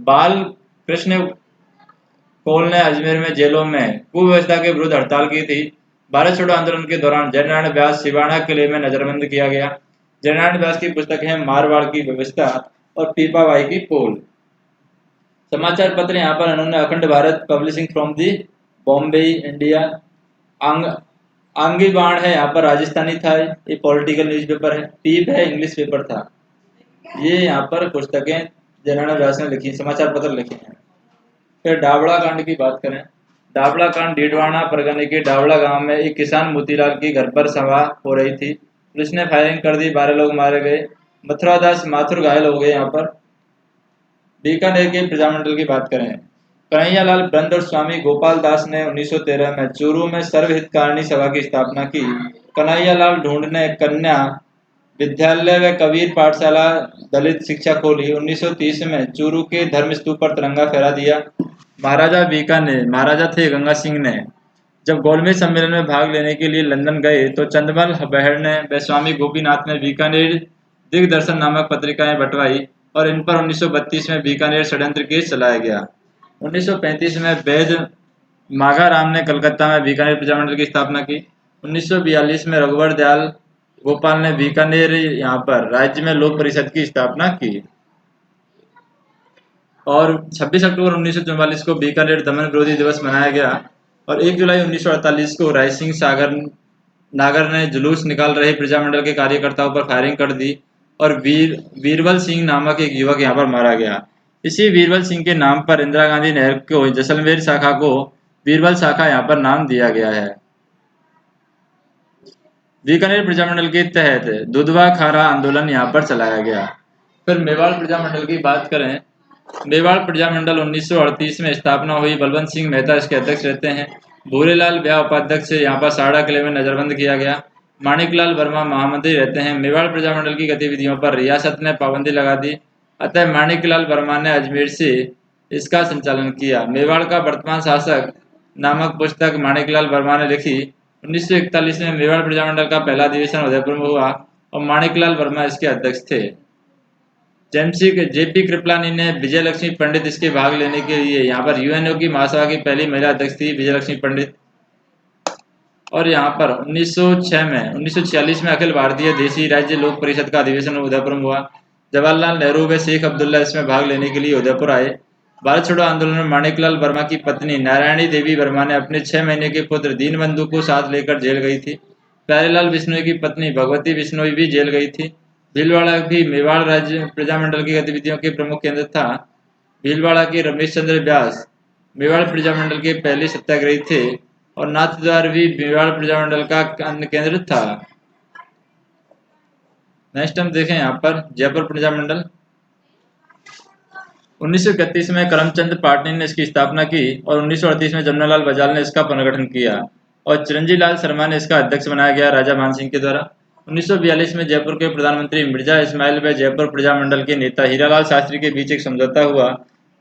बाल कृष्ण कोल ने अजमेर में जेलों में कुव्यवस्था के विरुद्ध हड़ताल की थी। भारत छोड़ो आंदोलन के दौरान जयनारायण व्यास सिवाना किले में नजरबंद किया गया। जयनारायण व्यास की पुस्तक है मारवाड़ की व्यवस्था और पीपाबाई की पोल। समाचार पत्र यहाँ पर उन्होंने Akhand Bharat publishing from the Bombay India. आंगी बाण है यहाँ पर राजस्थानी था, ये पॉलिटिकल न्यूज़पेपर है। टीप है इंग्लिश पेपर था। ये यहाँ पर पुस्तकें जयनारायण व्यास ने लिखी, समाचार पत्र लिखे हैं। फिर डाबड़ा कांड की बात करें। डाबड़ा कांड डीडवाना परगने के डाबड़ा गांव में एक किसान मोतीलाल की घर पर सभा हो रही थी। पुलिस ने फायरिंग कर दी, 12 लोग मारे गए। मथुरा दास माथुर घायल हो गए। यहाँ पर बीकानेर के प्रजामंडल की बात करें कन्हैयालाल ब्रंद और स्वामी गोपाल दास ने 1913 में चूरू में सर्वहितकारिणी सभा की स्थापना की। कन्हैयालाल ढूंढ ने कन्या विद्यालय व कबीर पाठशाला दलित शिक्षा खोली। 1930 में चूरू के धर्म स्तूप पर तिरंगा फहरा दिया। महाराजा बीकानेर महाराजा थे गंगा सिंह ने जब गोलमेज सम्मेलन में भाग लेने के लिए लंदन गए तो चंदमल बहड़ ने व स्वामी गोपीनाथ ने बीकानेर दिग्दर्शन नामक पत्रिकाएं बंटवाई और इन पर 1932 में बीकानेर षड्यंत्र केस चलाया गया। 1935 में वैद माघाराम ने कलकत्ता में बीकानेर प्रजामंडल की स्थापना की। 1942 में रघुवर दयाल गोपाल ने बीकानेर यहाँ पर राज्य में लोक परिषद की स्थापना की और 26 अक्टूबर 1944 को बीकानेर दमन विरोधी दिवस मनाया गया और 1 जुलाई 1948 को राय सिंह सागर नागर ने जुलूस निकाल रहे प्रजामंडल के कार्यकर्ताओं पर फायरिंग कर दी और वीरबल सिंह नामक एक युवक यहाँ पर मारा गया। इसी वीरबल सिंह के नाम पर इंदिरा गांधी नहर को जैसलमेर शाखा को वीरबल शाखा यहाँ पर नाम दिया गया है। बीकानेर प्रजामंडल के तहत दुधवा खारा आंदोलन यहाँ पर चलाया गया। फिर मेवाड़ प्रजामंडल की बात करें। मेवाड़ प्रजामंडल 1938 में स्थापना हुई। बलवंत सिंह मेहता इसके अध्यक्ष रहते हैं। भूरेलाल ब्याह उपाध्यक्ष से यहाँ पर साड़ा किले में नजरबंद किया गया। माणिकलाल वर्मा महामंत्री रहते हैं। मेवाड़ प्रजामंडल की गतिविधियों पर रियासत ने पाबंदी लगा दी, अतः माणिकलाल वर्मा ने अजमेर से इसका संचालन किया। मेवाड़ का वर्तमान शासक नामक पुस्तक माणिकलाल वर्मा ने लिखी। 1941 में मेवाड़ प्रजामंडल का पहला अधिवेशन उदयपुर में हुआ और माणिकलाल वर्मा इसके अध्यक्ष थे। जेपी कृपलानी ने विजय लक्ष्मी पंडित इसके भाग लेने के लिए यहाँ पर यूएनओ की महासभा की पहली महिला अध्यक्ष थी विजय लक्ष्मी पंडित। और यहाँ पर 1946 में अखिल भारतीय देशी राज्य लोक परिषद का अधिवेशन उदयपुर में हुआ। जवाहरलाल नेहरू व शेख अब्दुल्ला इसमें भाग लेने के लिए उदयपुर आए। भारत छोड़ो आंदोलन में माणिकलाल वर्मा की पत्नी नारायणी देवी वर्मा ने अपने 6 महीने के पुत्र दीनबंधु को साथ लेकर जेल गई थी। प्यारेलाल बिश्नोई की पत्नी भगवती बिश्नोई भी जेल गई थी। भीलवाड़ा भी मेवाड़ राज्य प्रजामंडल की गतिविधियों के प्रमुख केंद्र था। भीलवाड़ा के रमेश चंद्र व्यास मेवाड़ प्रजामंडल के पहले सत्याग्रही थे और नाथद्वार भी मेवाड़ प्रजामंडल का अन्य केंद्र था। नेक्स्ट हम देखें यहाँ पर जयपुर प्रजामंडल। 1931 में करमचंद पाटनी ने इसकी स्थापना की और 1938 में जमनालाल बजाल ने इसका पुनर्गठन किया और चिरंजी लाल शर्मा ने इसका अध्यक्ष बनाया गया राजा मानसिंह के द्वारा। 1942 में जयपुर के प्रधानमंत्री मिर्जा इस्माइल व जयपुर प्रजामंडल के नेता हीरालाल शास्त्री के बीच एक समझौता हुआ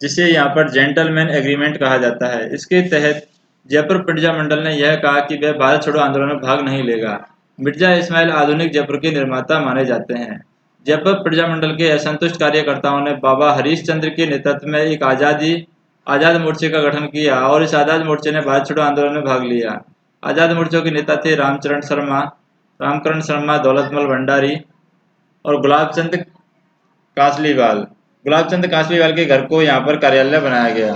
जिसे यहाँ पर जेंटलमैन एग्रीमेंट कहा जाता है। इसके तहत जयपुर प्रजामंडल ने यह कहा कि वह भारत छोड़ो आंदोलन में भाग नहीं लेगा। मिर्जा इस्माइल आधुनिक जयपुर के निर्माता माने जाते हैं। जयपुर प्रजामंडल के असंतुष्ट कार्यकर्ताओं ने बाबा हरीश चंद्र के नेतृत्व में एक आजाद मोर्चे का गठन किया और इस आजाद मोर्चे ने भारत छोड़ो आंदोलन में भाग लिया। आजाद मोर्चों के नेता थे रामकरण शर्मा, दौलतमल भंडारी और गुलाबचंद कासलीवाल। गुलाबचंद कासलीवाल के घर को यहाँ पर कार्यालय बनाया गया।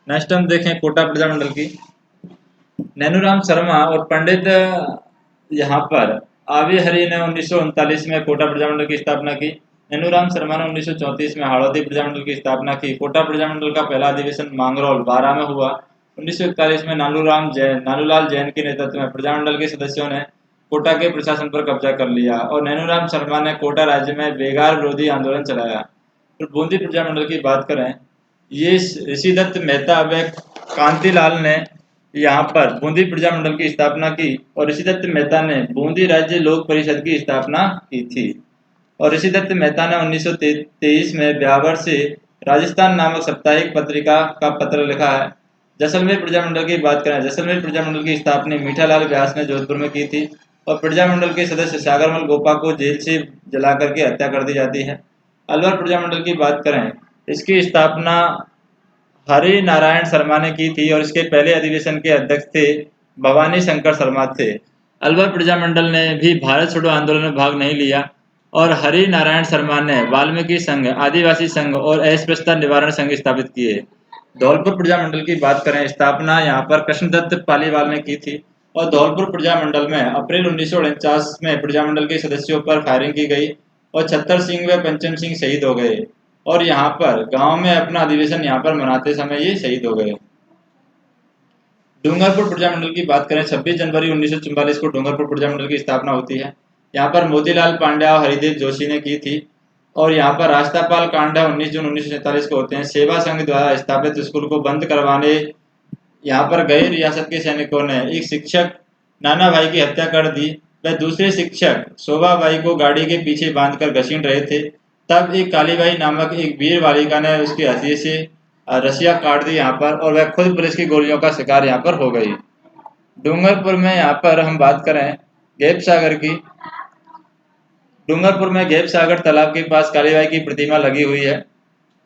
नेक्स्ट हम देखें कोटा प्रजामंडल की। नैनूराम शर्मा और पंडित यहाँ पर आवी हरि ने 1939 में कोटा प्रजामंडल की स्थापना की। नैनूराम शर्मा ने 1934 में हाड़ौती प्रजामंडल की स्थापना की। कोटा प्रजामंडल का पहला अधिवेशन मांगरोल 12 में हुआ। 1941 में नानूलाल जैन के नेतृत्व में प्रजामंडल के सदस्यों ने कोटा के प्रशासन पर कब्जा कर लिया और नैनूराम शर्मा ने कोटा राज्य में बेगार विरोधी आंदोलन चलाया। फिर बूंदी प्रजामंडल की बात करें, ये ऋषिदत्त मेहता व कांतिलाल ने यहाँ पर बूंदी प्रजामंडल की स्थापना की और ऋषिदत्त मेहता ने बूंदी राज्य लोक परिषद की स्थापना की थी। और ऋषिदत्त मेहता ने 1923 में ब्यावर से राजस्थान नामक साप्ताहिक पत्रिका का पत्र लिखा है। जैसलमेर प्रजामंडल की बात करें, जैसलमेर प्रजामंडल की स्थापना मीठालाल व्यास ने जोधपुर में की थी और प्रजामंडल के सदस्य सागरमल गोपा को जेल से जला करके हत्या कर दी जाती है। अलवर प्रजामंडल की बात करें, इसकी स्थापना हरि नारायण शर्मा ने की थी और इसके पहले अधिवेशन के अध्यक्ष थे भवानी शंकर शर्मा थे। अलवर प्रजामंडल ने भी भारत छोड़ो आंदोलन में भाग नहीं लिया और हरि नारायण शर्मा ने वाल्मीकि संघ, आदिवासी संघ और अस्पृश्यता निवारण संघ स्थापित किए। धौलपुर प्रजामंडल की बात करें, स्थापना यहाँ पर कृष्णदत्त पालीवाल ने की थी और धौलपुर प्रजामंडल में अप्रैल 1949 में प्रजामंडल के सदस्यों पर फायरिंग की गई और छत्तर सिंह व पंचम सिंह शहीद हो गए और यहाँ पर गांव में अपना अधिवेशन यहाँ पर मनाते समय ये शहीद हो गए। डूंगरपुर प्रजामंडल की बात करें, 26 जनवरी 1944 को डूंगरपुर प्रजामंडल की स्थापना होती है। यहाँ पर मोतीलाल पांड्या और हरिदेव जोशी ने की थी और यहाँ पर रास्तापाल कांडा 19 जून 1947 को होते हैं। सेवा संघ द्वारा स्थापित स्कूल को बंद करवाने यहाँ पर गए रियासत के सैनिकों ने एक शिक्षक नाना भाई की हत्या कर दी। वह दूसरे शिक्षक शोभा बाई को गाड़ी के पीछे बांधकर घसीट रहे थे। तब एक कालीबाई नामक एक वीर बालिका ने उसके हथिये से रस्सियां काट दी यहाँ पर और वह खुद पुलिस की गोलियों का शिकार यहाँ पर हो गई। डूंगरपुर में यहाँ पर हम बात करें गैप सागर की। डूंगरपुर में गैप सागर तालाब के पास कालीबाई की प्रतिमा लगी हुई है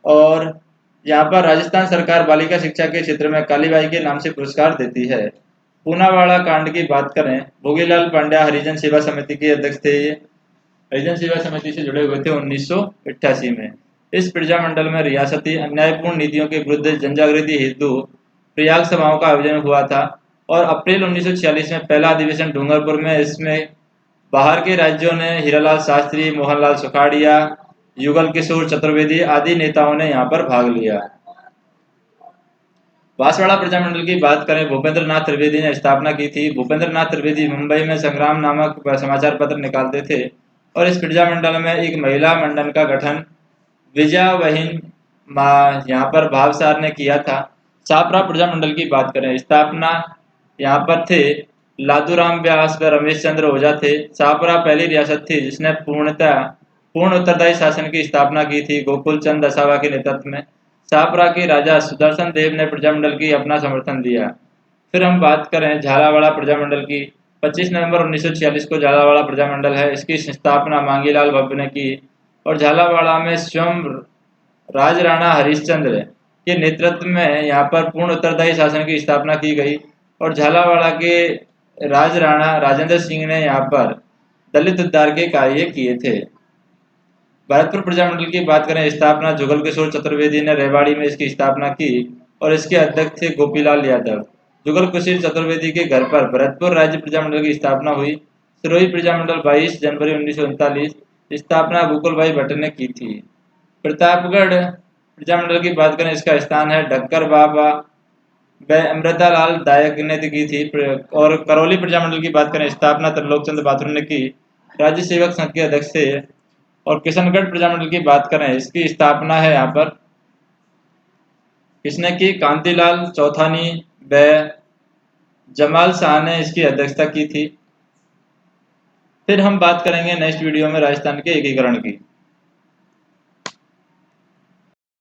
और यहाँ पर राजस्थान सरकार बालिका शिक्षा के क्षेत्र में कालीबाई के नाम से पुरस्कार देती है। पूनावाड़ा कांड की बात करें, भोगीलाल पांड्या हरिजन सेवा समिति के अध्यक्ष थे। ये हरिजन सेवा समिति से जुड़े हुए थे 1988 में। इस प्रजामंडल में रियासती अन्यायपूर्ण नीतियों के विरुद्ध जनजागृति हेतु प्रयाग सभाओं का आयोजन हुआ था और अप्रैल 1946 में पहला अधिवेशन डूंगरपुर में, इसमें बाहर के राज्यों ने हीरालाल शास्त्री, मोहनलाल सुखाड़िया, युगल किशोर चतुर्वेदी आदि नेताओं ने यहाँ पर भाग लिया। बांसवाड़ा प्रजामंडल की बात करें, भूपेंद्र नाथ त्रिवेदी ने स्थापना की थी। भूपेंद्र नाथ त्रिवेदी मुंबई में संग्राम नामक समाचार पत्र निकालते थे और इस प्रजामंडल में एक महिला मंडल का गठन विजया बहिन यहाँ पर भावसार ने किया था। छापरा प्रजामंडल की बात करें, स्थापना यहाँ पर थे लादूराम व्यास व रमेश चंद्र ओझा थे। छापरा पहली रियासत थी जिसने पूर्ण उत्तरदायी शासन की स्थापना की थी गोकुल चंद असावा के नेतृत्व में। छापरा के राजा सुदर्शन देव ने प्रजामंडल की अपना समर्थन दिया। फिर हम बात करें झालावाड़ा प्रजामंडल की। 25 नवंबर 1946 को झालावाड़ा प्रजामंडल है, इसकी स्थापना मांगीलाल भव्य ने की और झालावाड़ा में स्वयं राजराणा हरिश्चंद्र के नेतृत्व में यहाँ पर पूर्ण उत्तरदायी शासन की स्थापना की गई और झालावाड़ा के राजराणा राजेंद्र सिंह ने यहाँ पर दलित उद्धार के कार्य किए थे। भरतपुर प्रजामंडल की बात करें, स्थापना जुगल किशोर चतुर्वेदी ने रेवाड़ी में इसकी स्थापना की और इसके अध्यक्ष थे गोपीलाल यादव। जुगल किशोर चतुर्वेदी के घर पर भरतपुर राज्य प्रजामंडल की स्थापना हुई। सिरोही प्रजामंडल 22 जनवरी 1939, स्थापना गोकुल भाई भट्ट ने की थी। प्रतापगढ़ प्रजामंडल की बात करें, इसका स्थान है ढक्कर बाबा अमृतालाल दायक ने की थी। और करौली प्रजामंडल की बात करें, स्थापना त्रिलोकचंद बाथुर ने की, राज्य सेवक संघ के अध्यक्ष थे। और किशनगढ़ प्रजामंडल की बात करें, इसकी स्थापना है यहाँ पर किसने की, कांतिलाल चौथानी व जमाल शाह ने इसकी अध्यक्षता की थी। फिर हम बात करेंगे नेक्स्ट वीडियो में राजस्थान के एकीकरण की।